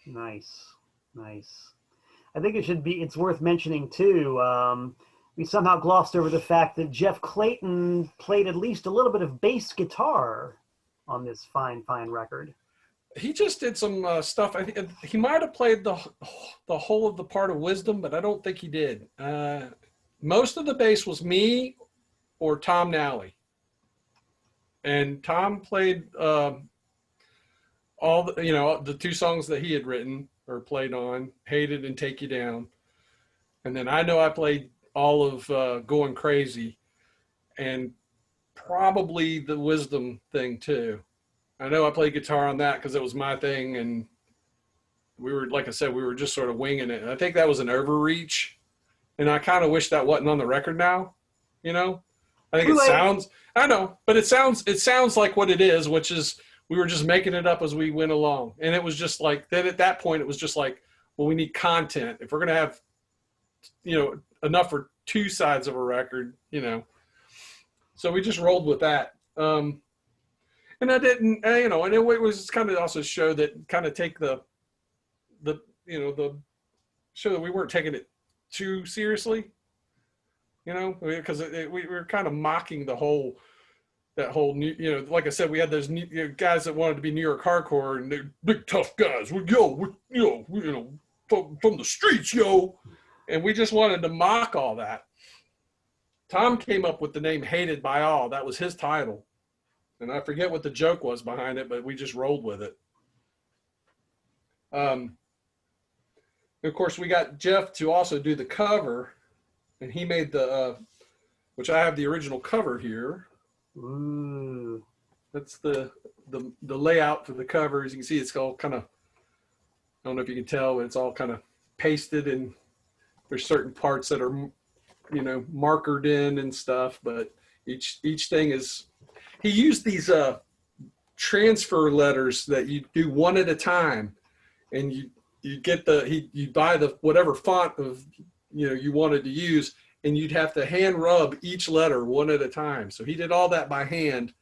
Nice. I think it's worth mentioning too, we somehow glossed over the fact that Jeff Clayton played at least a little bit of bass guitar on this fine record.
He just did some stuff. I think he might have played the whole of the part of Wisdom, but I don't think he did. Most of the bass was me or Tom Nally. And Tom played all the two songs that he had written or played on, Hated and Take You Down. And then I know I played all of Going Crazy, and probably the Wisdom thing too. I know I played guitar on that because it was my thing, and we were, like I said, we were just sort of winging it. And I think that was an overreach, and I kind of wish that wasn't on the record now. I think it sounds, I know, but it sounds like what it is, which is we were just making it up as we went along. And it was just like, then at that point, it was just like, well, we need content. If we're going to have, enough for two sides of a record, so we just rolled with that. And I didn't, and it was kind of also show that kind of take the show that we weren't taking it too seriously, because we were kind of mocking that whole new, like I said, we had those new, guys that wanted to be New York hardcore, and they're big tough guys. We're from the streets, yo. And we just wanted to mock all that. Tom came up with the name Hated by All. That was his title. And I forget what the joke was behind it, but we just rolled with it. Of course, we got Jeff to also do the cover. And he made which I have the original cover here.
Ooh.
That's the layout for the cover. As you can see, it's all kind of, I don't know if you can tell, but it's all kind of pasted, and there's certain parts that are, markered in and stuff, but each thing is, he used these transfer letters that you do one at a time, and you get you buy the whatever font of, you wanted to use, and you'd have to hand rub each letter one at a time. So he did all that by hand,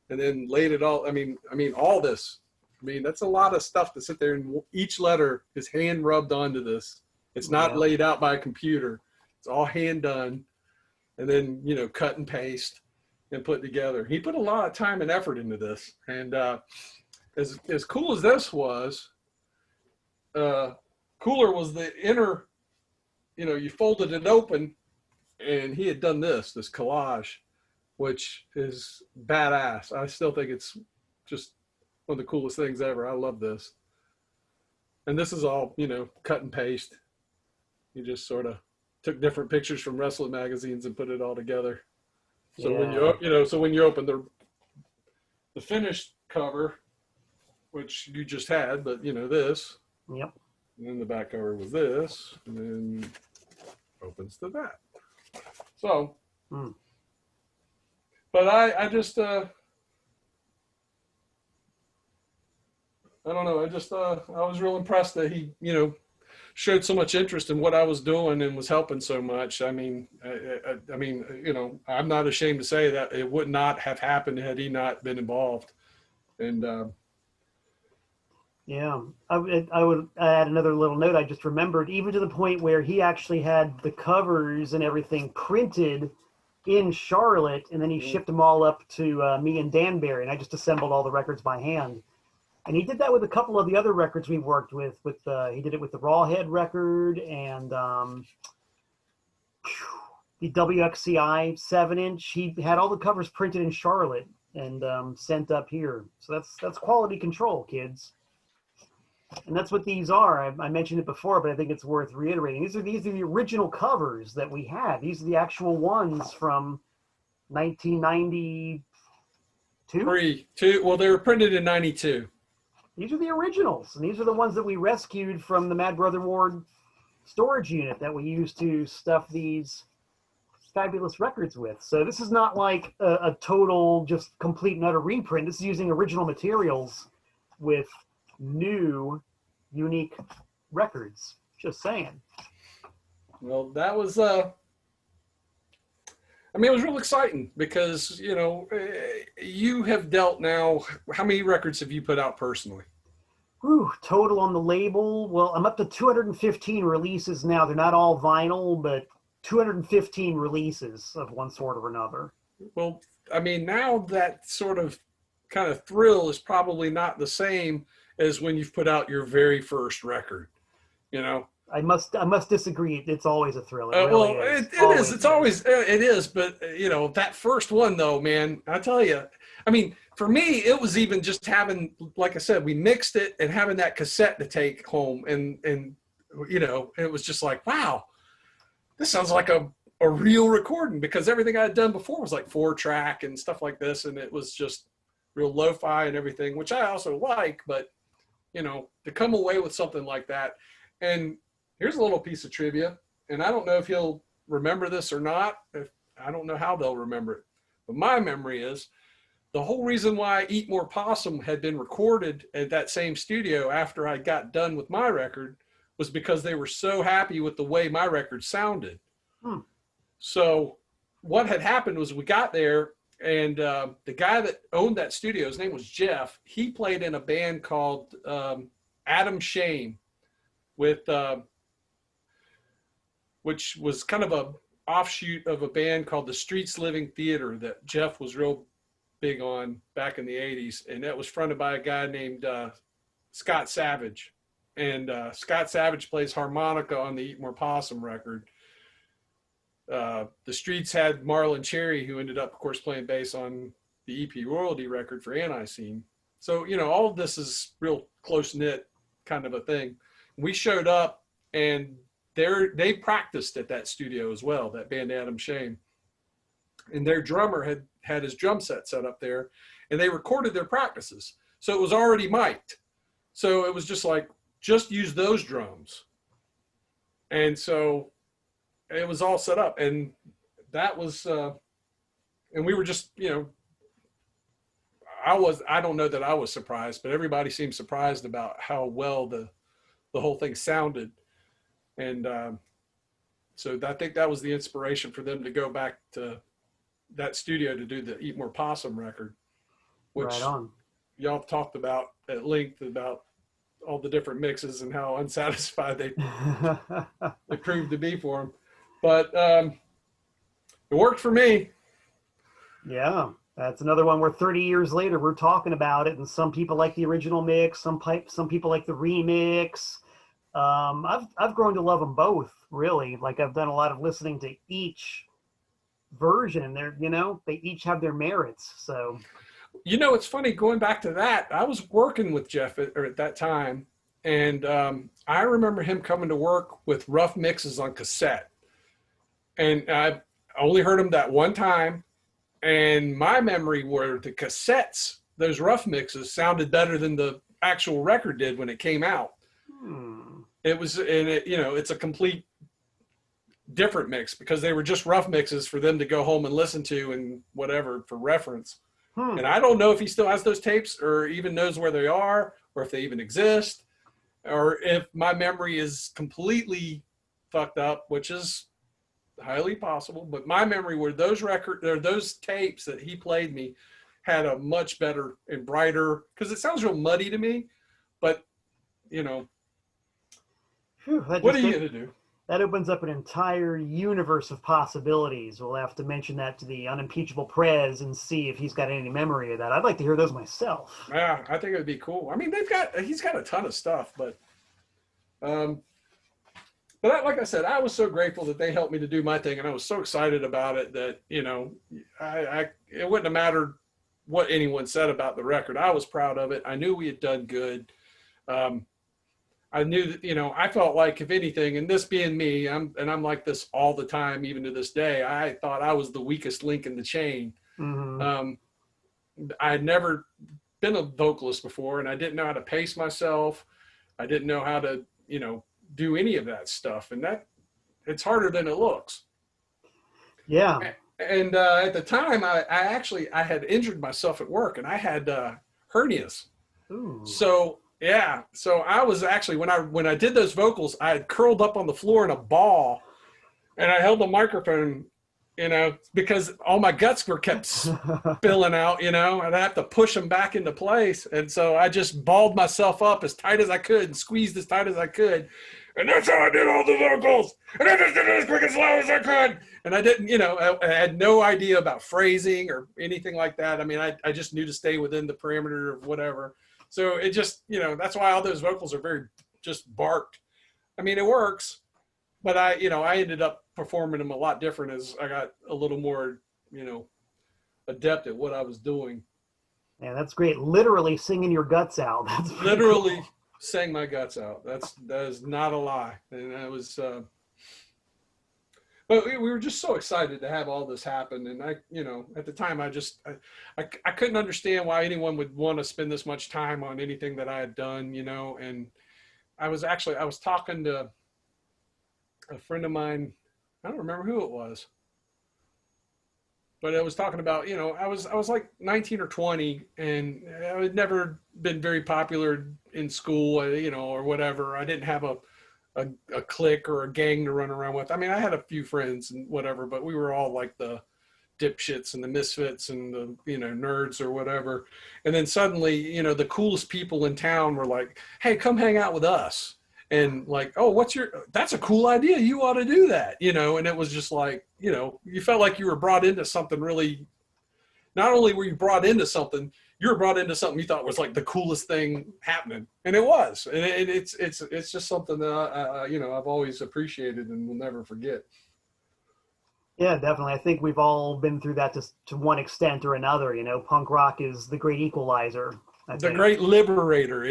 and then laid it all. I mean, all this, that's a lot of stuff to sit there, and each letter is hand rubbed onto this. It's not laid out by a computer. It's all hand done, and then, cut and paste and put together. He put a lot of time and effort into this. And as cool as this was, cooler was the inner, you folded it open, and he had done this collage, which is badass. I still think it's just one of the coolest things ever. I love this. And this is all, cut and paste. You just sort of took different pictures from wrestling magazines and put it all together. So when you open the finished cover, which you just had, but this.
Yep.
And then the back cover was this, and then opens to that. So, but I just I don't know. I was real impressed that he, showed so much interest in what I was doing and was helping so much. I mean, I'm not ashamed to say that it would not have happened had he not been involved. And
Yeah, I would add another little note. I just remembered, even to the point where he actually had the covers and everything printed in Charlotte, and then he
Mm.
shipped them all up to me and Danbury, and I just assembled all the records by hand. And he did that with a couple of the other records we worked with. He did it with the Rawhead record and the WXCI 7-inch. He had all the covers printed in Charlotte and sent up here. So that's quality control, kids. And that's what these are. I mentioned it before, but I think it's worth reiterating. These are the original covers that we had. These are the actual ones from 1992.
Well, they were printed in 92.
These are the originals, and these are the ones that we rescued from the Mad Brother Ward storage unit that we used to stuff these fabulous records with. So this is not like a total, just complete and utter reprint. This is using original materials with new, unique records. Just saying.
Well, that was I mean, it was real exciting because, you know, you have dealt now, how many records have you put out personally?
Whew, total on the label. Well, I'm up to 215 releases now. They're not all vinyl, but 215 releases of one sort or another.
Well, I mean, now that sort of kind of thrill is probably not the same as when you've put out your very first record, you know?
I must disagree. It's always a thrill. It really
Well,
is.
it is. It's always, it is. But, you know, that first one, though, man, I tell you, I mean, for me, it was even just having, like I said, we mixed it and having that cassette to take home. And you know, it was just like, wow, this sounds like a real recording, because everything I had done before was like 4-track and stuff like this. And it was just real lo-fi and everything, which I also like. But, you know, to come away with something like that. And here's a little piece of trivia, and I don't know if he'll remember this or not. I don't know how they'll remember it. But my memory is the whole reason why Eat More Possum had been recorded at that same studio after I got done with my record was because they were so happy with the way my record sounded. So what had happened was we got there, and the guy that owned that studio, his name was Jeff. He played in a band called ANTiSEEN with which was kind of a offshoot of a band called the Streets Living Theater that Jeff was real big on back in the 80s. And that was fronted by a guy named Scott Savage. And Scott Savage plays harmonica on the Eat More Possum record. The Streets had Marlon Cherry, who ended up, of course, playing bass on the EP royalty record for ANTiSEEN. So, you know, all of this is real close-knit kind of a thing. We showed up, and they practiced at that studio as well, that band ANTiSEEN. And their drummer had his drum set up there, and they recorded their practices. So it was already mic'd. So it was just like, just use those drums. And so it was all set up. And that was, and we were just, you know, I don't know that I was surprised, but everybody seemed surprised about how well the whole thing sounded. And so I think that was the inspiration for them to go back to that studio to do the Eat More Possum record, which
Right on.
y'all talked about at length about all the different mixes and how unsatisfied they proved to be for them. But it worked for me.
Yeah, that's another one where 30 years later we're talking about it, and some people like the original mix, some people like the remix. I've grown to love them both, really. Like, I've done a lot of listening to each version, and they're, you know, they each have their merits. So,
you know, it's funny going back to that. I was working with Jeff at that time, and I remember him coming to work with rough mixes on cassette, and I only heard him that one time. And my memory were the cassettes, those rough mixes, sounded better than the actual record did when it came out. It was, and it, you know, it's a complete different mix because they were just rough mixes for them to go home and listen to and whatever for reference. And I don't know if he still has those tapes or even knows where they are or if they even exist or if my memory is completely fucked up, which is highly possible. But my memory were those tapes that he played me had a much better and brighter, because it sounds real muddy to me, but you know,
Phew,
what are you going to do?
that opens up an entire universe of possibilities. We'll have to mention that to the unimpeachable Prez and see if he's got any memory of that. I'd like to hear those myself.
Yeah, I think it would be cool. I mean, he's got a ton of stuff, um, like I said, I was so grateful that they helped me to do my thing, and I was so excited about it that, you know, it wouldn't have mattered what anyone said about the record. I was proud of it. I knew we had done good. I knew that, you know, I felt like, if anything, and this being me, I'm like this all the time, even to this day, I thought I was the weakest link in the chain.
Mm-hmm.
I had never been a vocalist before, and I didn't know how to pace myself. I didn't know how to, you know, do any of that stuff, and that it's harder than it looks.
Yeah.
And at the time, I had injured myself at work, and I had hernias.
Ooh.
So yeah, so I was actually, when I did those vocals, I had curled up on the floor in a ball, and I held the microphone, you know, because all my guts were kept spilling out, you know, and I have to push them back into place. And so I just balled myself up as tight as I could and squeezed as tight as I could. And that's how I did all the vocals. And I just did it as quick and slow as I could. And I didn't, you know, I had no idea about phrasing or anything like that. I mean, I just knew to stay within the parameter of whatever. So it just, you know, that's why all those vocals are very just barked. I mean, it works, but I ended up performing them a lot different as I got a little more, you know, adept at what I was doing.
Yeah, that's great. Literally singing your guts out. That's
literally
cool.
sang my guts out. That is not a lie. And I was, but we were just so excited to have all this happen. And I, you know, at the time, I couldn't understand why anyone would want to spend this much time on anything that I had done, you know. And I was talking to a friend of mine. I don't remember who it was, but I was talking about, you know, I was like 19 or 20, and I had never been very popular in school, you know, or whatever. I didn't have a clique or a gang to run around with. I mean, I had a few friends and whatever, but we were all like the dipshits and the misfits and the, you know, nerds or whatever. And then suddenly, you know, the coolest people in town were like, hey, come hang out with us. And like, oh, that's a cool idea. You ought to do that, you know? And it was just like, you know, you felt like you were brought into something really, not only were you brought into something, you were brought into something you thought was like the coolest thing happening. And it was, and it's just something that you know, I've always appreciated and will never forget.
Yeah, definitely. I think we've all been through that to one extent or another. You know, punk rock is the great equalizer.
The great liberator.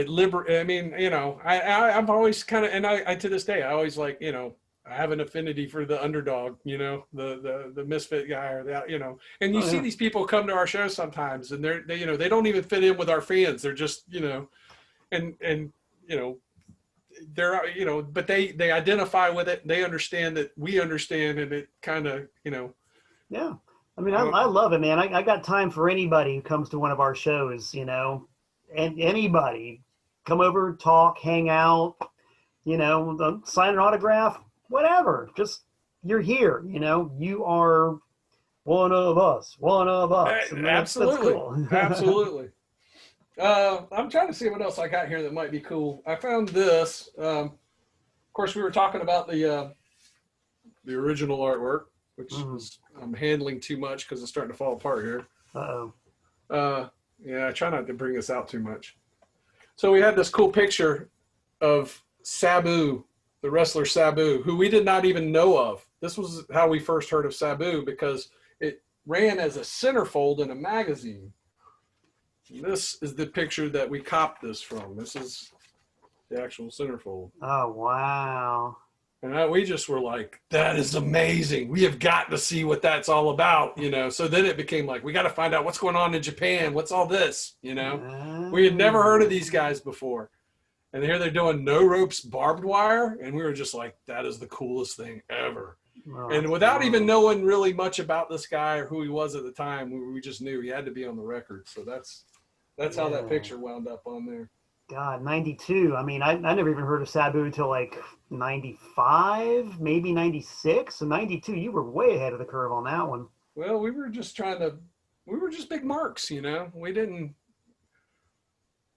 I mean, you know, I've always kind of, and I to this day, I always like, you know, I have an affinity for the underdog, you know, the misfit guy, or that, you know. And you see these people come to our shows sometimes, and they you know, they don't even fit in with our fans. They're just, you know, and you know, they're, you know, but they identify with it. They understand that we understand, and it kind of, you know.
Yeah, I mean, I love it, man. I got time for anybody who comes to one of our shows, you know, and anybody come over, talk, hang out, you know, sign an autograph, whatever. Just, you're here, you know, you are one of us. And
Absolutely.
that's cool.
Absolutely. I'm trying to see what else I got here that might be cool. I found this. Of course, we were talking about the original artwork, which is, I'm handling too much because it's starting to fall apart here.
Uh-oh.
Yeah, I try not to bring this out too much. So we had this cool picture of Sabu, the wrestler Sabu, who we did not even know of. This was how we first heard of Sabu, because it ran as a centerfold in a magazine. This is the picture that we copped this from. This is the actual centerfold.
Oh, wow.
And we just were like, that is amazing. We have got to see what that's all about, you know. So then it became like, we got to find out what's going on in Japan. What's all this, you know? We had never heard of these guys before. And here they're doing no ropes barbed wire. And we were just like, that is the coolest thing ever. Oh, and without even knowing really much about this guy or who he was at the time, we just knew he had to be on the record. So that's how that picture wound up on there.
God, 92. I mean, I never even heard of Sabu until like 95, maybe 96. So 92, you were way ahead of the curve on that one.
Well, we were just big marks, you know. We didn't,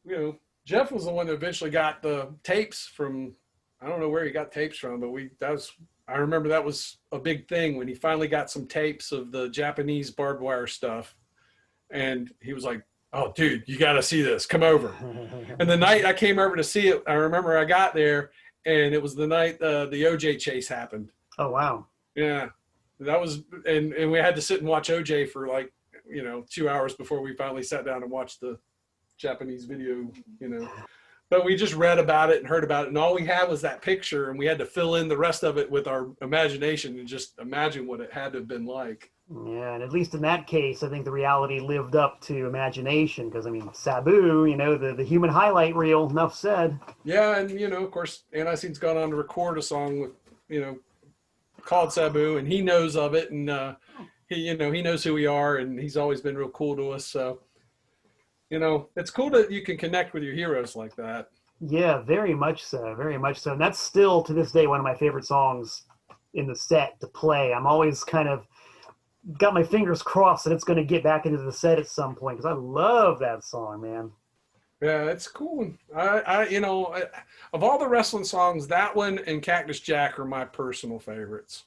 you know, Jeff was the one that eventually got the tapes from, I don't know where he got tapes from, but I remember that was a big thing when he finally got some tapes of the Japanese barbed wire stuff. And he was like, "Oh, dude, you got to see this. Come over." And the night I came over to see it, I remember I got there, and it was the night the OJ chase happened.
Oh, wow.
Yeah, that was, and we had to sit and watch OJ for like, 2 hours before we finally sat down and watched the Japanese video, But we just read about it and heard about it, and all we had was that picture, and we had to fill in the rest of it with our imagination and just imagine what it had to have been like.
Yeah, and at least in that case, I think the reality lived up to imagination because, I mean, Sabu, the human highlight reel, enough said.
Yeah, and, of course, ANTiSEEN's gone on to record a song with, called Sabu, and he knows of it, and he knows who we are, and he's always been real cool to us, so, it's cool that you can connect with your heroes like that.
Yeah, very much so, very much so. And that's still, to this day, one of my favorite songs in the set to play. I'm always kind of got my fingers crossed that it's going to get back into the set at some point because I love that song, man.
Yeah, it's cool. Of all the wrestling songs, that one and Cactus Jack are my personal favorites.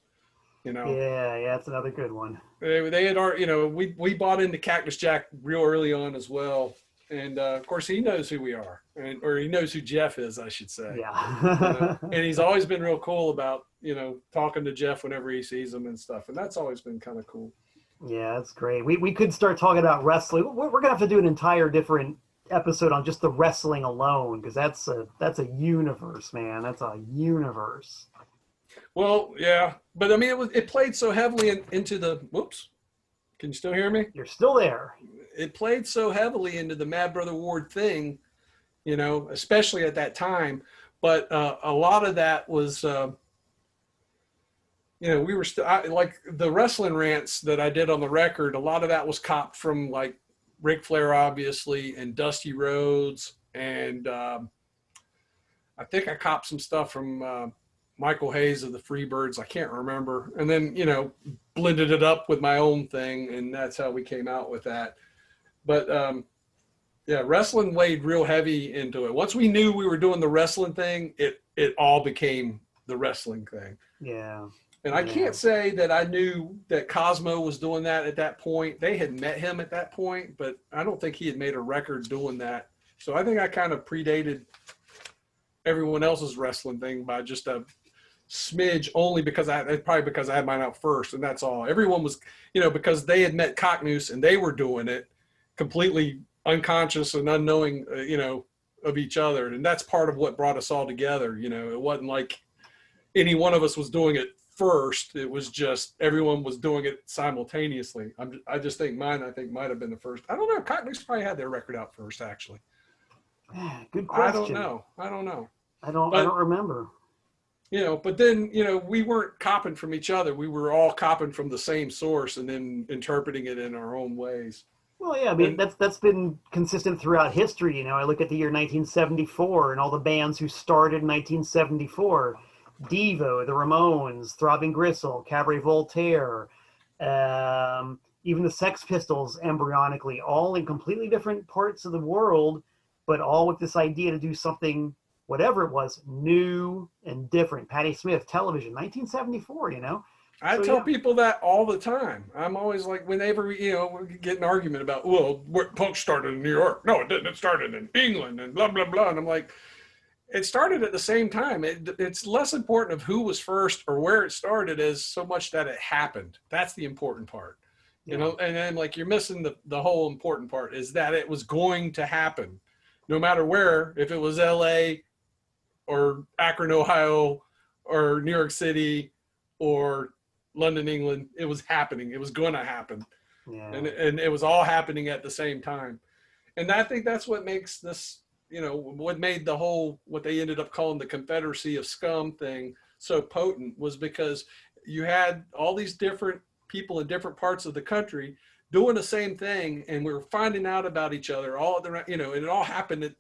Yeah, it's another good one.
They had we bought into Cactus Jack real early on as well, and of course he knows who we are, or he knows who Jeff is, I should say.
Yeah.
And he's always been real cool about talking to Jeff whenever he sees him and stuff, and that's always been kind of cool.
Yeah, that's great. We could start talking about wrestling. We're gonna have to do an entire different episode on just the wrestling alone because that's a universe, man. That's a universe.
Well, yeah, but I mean, it played so heavily into the. Whoops, can you still hear me?
You're still there.
It played so heavily into the Mad Brother Ward thing, especially at that time. But a lot of that was, we were still like the wrestling rants that I did on the record. A lot of that was copped from like Ric Flair, obviously, and Dusty Rhodes, and I think I copped some stuff from. Michael Hayes of the Freebirds, I can't remember, and then blended it up with my own thing, and that's how we came out with that. But wrestling weighed real heavy into it. Once we knew we were doing the wrestling thing, it all became the wrestling thing.
Yeah.
And I can't say that I knew that Cosmo was doing that at that point. They had met him at that point, but I don't think he had made a record doing that. So I think I kind of predated everyone else's wrestling thing by just a smidge, only because I had mine out first, and that's all. Everyone was, because they had met Cocknoose and they were doing it completely unconscious and unknowing, of each other, and that's part of what brought us all together. It wasn't like any one of us was doing it first. It was just everyone was doing it simultaneously. I just think mine might have been the first. I don't know. Cocknoose probably had their record out first, actually.
Good question.
I don't know.
I don't remember.
But then, we weren't copping from each other. We were all copping from the same source and then interpreting it in our own ways.
Well, yeah, I mean, that's been consistent throughout history. I look at the year 1974 and all the bands who started in 1974, Devo, the Ramones, Throbbing Gristle, Cabaret Voltaire, even the Sex Pistols embryonically, all in completely different parts of the world, but all with this idea to do something, whatever it was, new and different. Patti Smith, Television, 1974,
I tell people that all the time. I'm always like, whenever we get an argument about, punk started in New York. No, it didn't. It started in England and blah, blah, blah. And I'm like, it started at the same time. It's less important of who was first or where it started as so much that it happened. That's the important part. And then like you're missing the whole important part is that it was going to happen no matter where, if it was LA or Akron, Ohio, or New York City or London, England. It was happening. It was going to happen.
Yeah.
And it was all happening at the same time. And I think that's what makes this, what made the whole, what they ended up calling the Confederacy of Scum thing so potent was because you had all these different people in different parts of the country doing the same thing. And we were finding out about each other all at the, and it all happened at,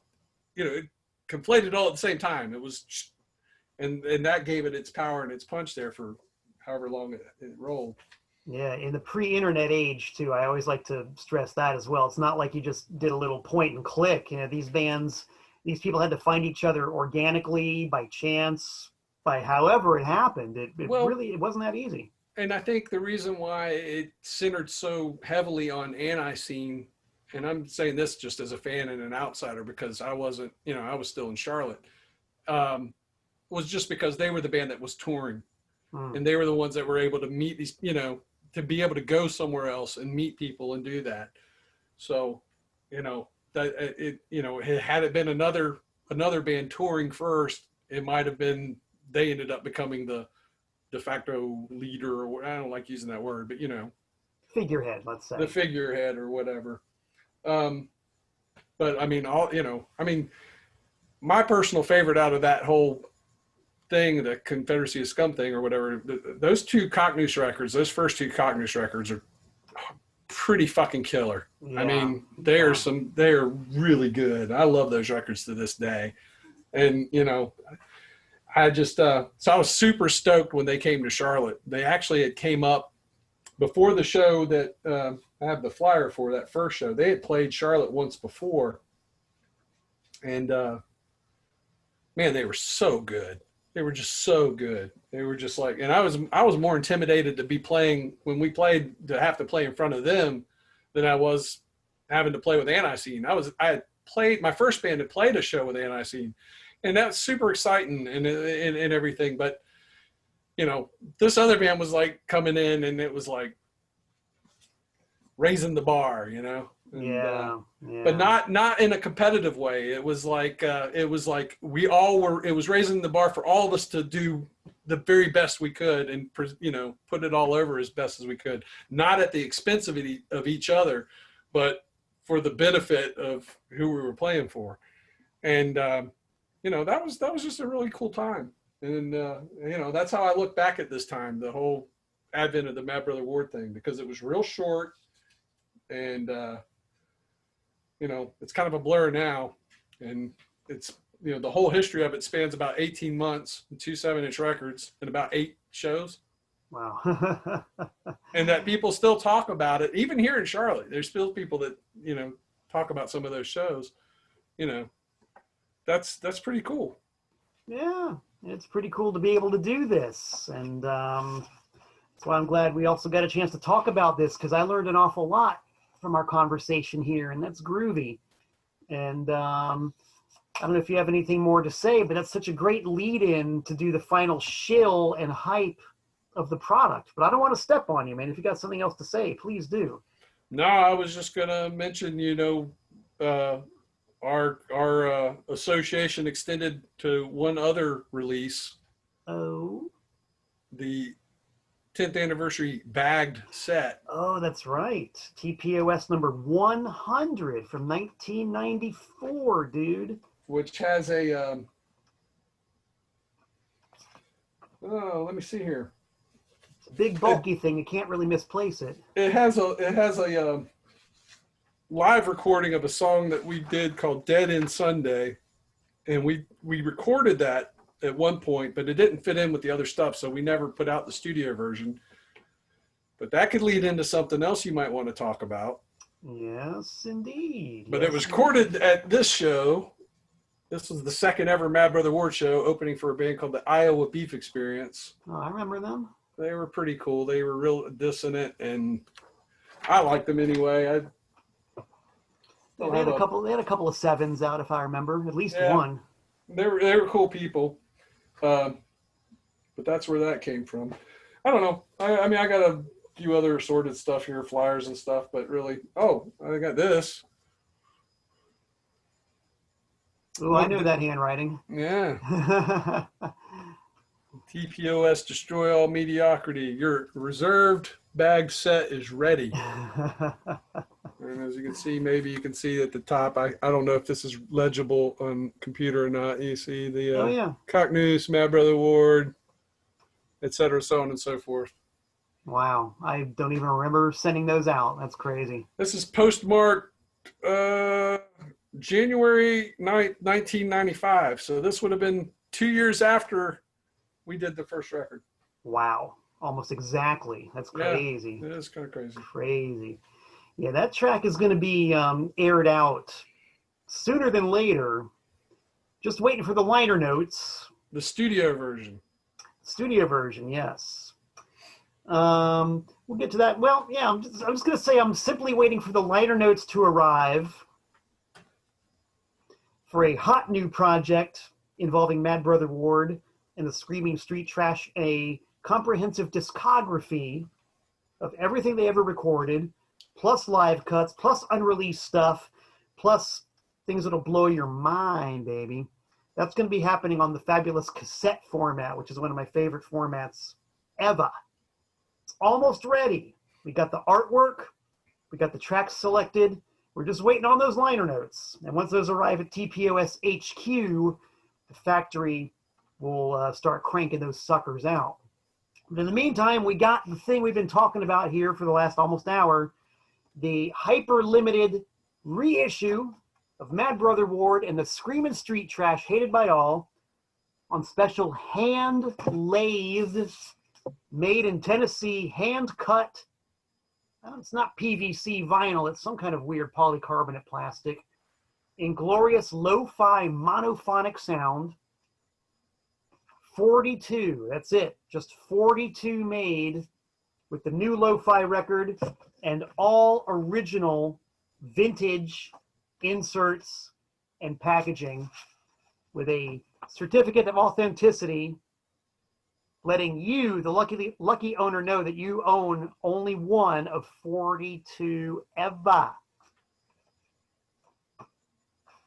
it conflated all at the same time. It was, and that gave it its power and its punch there for however long it rolled.
Yeah, in the pre-internet age too, I always like to stress that as well. It's not like you just did a little point and click. These bands these people had to find each other organically, by chance, by however it happened. It really, it wasn't that easy.
And I think the reason why it centered so heavily on ANTiSEEN, and I'm saying this just as a fan and an outsider because I wasn't, I was still in Charlotte, was just because they were the band that was touring. And they were the ones that were able to meet these, to be able to go somewhere else and meet people and do that. So, that had it been another band touring first, it might have been, they ended up becoming the de facto leader, or I don't like using that word, but
figurehead, let's say.
The figurehead or whatever. But I mean, my personal favorite out of that whole thing, the Confederacy of Scum thing or whatever, those two Cocknoose records, those first two Cocknoose records are pretty fucking killer. Yeah. I mean, they are really good. I love those records to this day. And, I just, so I was super stoked when they came to Charlotte. They actually had came up before the show that I have the flyer for, that first show. They had played Charlotte once before. And, man, they were so good. They were just so good. They were just like, and I was more intimidated to be playing when we played, to have to play in front of them, than I was having to play with ANTiSEEN. I had played, my first band had played a show with ANTiSEEN, and that's super exciting and everything. But this other band was like coming in, and it was like raising the bar, And,
yeah.
But not in a competitive way. It was like we all were. It was raising the bar for all of us to do the very best we could, and put it all over as best as we could. Not at the expense of each other, but for the benefit of who we were playing for. And that was just a really cool time. And that's how I look back at this time, the whole advent of the Mad Brother Ward thing, because it was real short, and it's kind of a blur now, and it's, the whole history of it spans about 18 months and 2 7-inch records and about 8 shows.
Wow.
And that people still talk about it. Even here in Charlotte, there's still people that, talk about some of those shows. That's pretty cool.
Yeah, it's pretty cool to be able to do this. And that's why I'm glad we also got a chance to talk about this, because I learned an awful lot from our conversation here, and that's groovy. And I don't know if you have anything more to say, but that's such a great lead-in to do the final shill and hype of the product. But I don't want to step on you, man. If you got something else to say, please do.
No, I was just gonna mention, our association extended to one other release.
Oh. The
10th anniversary bagged set.
Oh, that's right. TPOS number 100 from 1994, dude.
Which has a, let me see here.
It's a big bulky thing. You can't really misplace it.
It has a live recording of a song that we did called Dead End Sunday. And we recorded that at one point, but it didn't fit in with the other stuff, so we never put out the studio version. But that could lead into something else you might want to talk about.
Yes, indeed.
But it was recorded at this show. This was the second ever Mad Brother Ward show, opening for a band called the Iowa Beef Experience.
Oh, I remember them.
They were pretty cool. They were real dissonant, and I liked them anyway.
They had a couple of sevens out, if I remember, at least one.
They were cool people. But that's where that came from. I don't know. I mean, I got a few other assorted stuff here, flyers and stuff, but really, I got this.
Oh, I know that handwriting.
Yeah. TPOS, destroy all mediocrity. Your reserved bag set is ready. And as you can see, maybe you can see at the top, I don't know if this is legible on computer or not. You see the Cocknoose, Mad Brother Ward, etc., so on and so forth.
Wow. I don't even remember sending those out. That's crazy.
This is postmarked January 9th, 1995. So this would have been 2 years after we did the first record.
Wow. Almost exactly. That's crazy.
Yeah, it is kind of crazy.
Crazy. Yeah, that track is going to be aired out sooner than later. Just waiting for the liner notes.
The studio version.
Studio version, yes. We'll get to that. Well, yeah, I'm just going to say I'm simply waiting for the liner notes to arrive for a hot new project involving Mad Brother Ward and the Screaming Street Trash, a comprehensive discography of everything they ever recorded, plus live cuts, plus unreleased stuff, plus things that'll blow your mind, baby. That's going to be happening on the fabulous cassette format, which is one of my favorite formats ever. It's almost ready. We got the artwork. We got the tracks selected. We're just waiting on those liner notes. And once those arrive at TPOS HQ, the factory will start cranking those suckers out. But in the meantime, we got the thing we've been talking about here for the last almost hour, the hyper-limited reissue of Mad Brother Ward and the Screaming Street Trash, hated by all, on special hand-lathed, made in Tennessee, hand-cut, it's not PVC vinyl, it's some kind of weird polycarbonate plastic, in glorious lo-fi monophonic sound. 42, that's it, just 42 made with the new lo-fi record and all original vintage inserts and packaging with a certificate of authenticity letting you, the lucky owner, know that you own only one of 42 ever.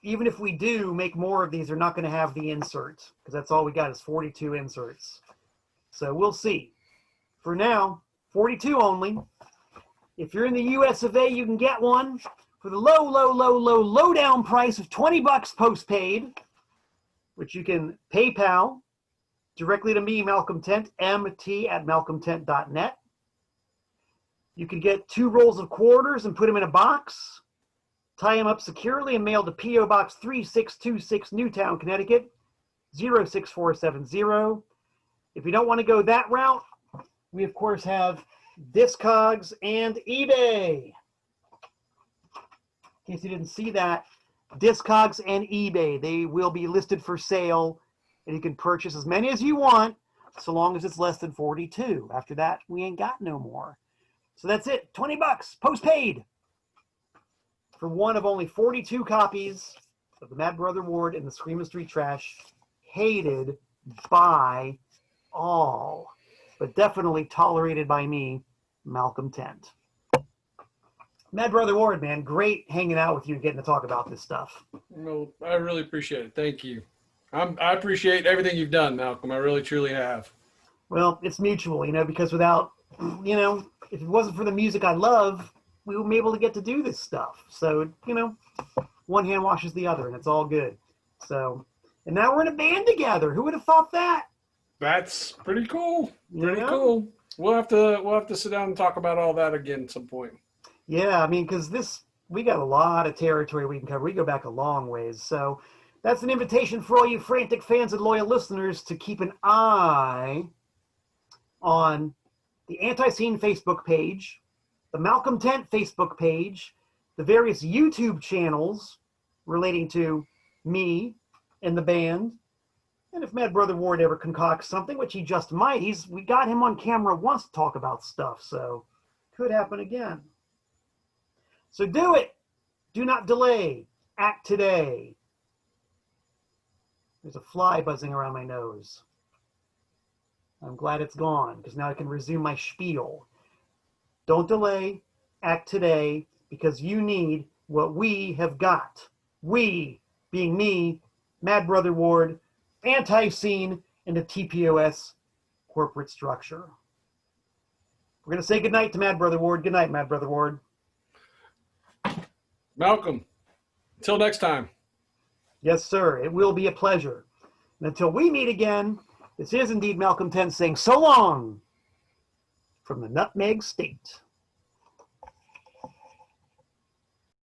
Even if we do make more of these, they're not going to have the insert because that's all we got is 42 inserts. So we'll see. For now, 42 only. If you're in the US of A, you can get one for the low down price of $20 postpaid, which you can PayPal directly to me, Malcolm Tent, mt@malcolmtent.net. You can get 2 rolls of quarters and put them in a box, tie them up securely, and mail to P.O. Box 3626, Newtown, Connecticut, 06470. If you don't want to go that route, we, of course, have Discogs and eBay. In case you didn't see that, Discogs and eBay, they will be listed for sale, and you can purchase as many as you want, so long as it's less than 42. After that, we ain't got no more. So that's it, $20, postpaid, for one of only 42 copies of the Mad Brother Ward and the Screaming Street Trash, hated by all, but definitely tolerated by me, Malcolm Tent. Mad Brother Ward, man, great hanging out with you and getting to talk about this stuff.
Well, I really appreciate it. Thank you. I appreciate everything you've done, Malcolm. I really, truly have.
Well, it's mutual, because without, if it wasn't for the music I love, we wouldn't be able to get to do this stuff. So, one hand washes the other, and it's all good. So, and now we're in a band together. Who would have thought that?
That's pretty cool. Pretty
Yeah.
cool. We'll have to sit down and talk about all that again at some point.
Yeah, because we got a lot of territory we can cover. We go back a long ways. So that's an invitation for all you frantic fans and loyal listeners to keep an eye on the ANTiSEEN Facebook page, the Malcolm Tent Facebook page, the various YouTube channels relating to me and the band. And if Mad Brother Ward ever concocts something, which he just might, we got him on camera once to talk about stuff, so could happen again. So do it. Do not delay. Act today. There's a fly buzzing around my nose. I'm glad it's gone because now I can resume my spiel. Don't delay. Act today because you need what we have got. We, being me, Mad Brother Ward, ANTiSEEN, and the TPOS corporate structure. We're going to say goodnight to Mad Brother Ward. Good night, Mad Brother Ward.
Malcolm, until next time.
Yes, sir. It will be a pleasure. And until we meet again, this is indeed Malcolm Tent saying so long from the Nutmeg State.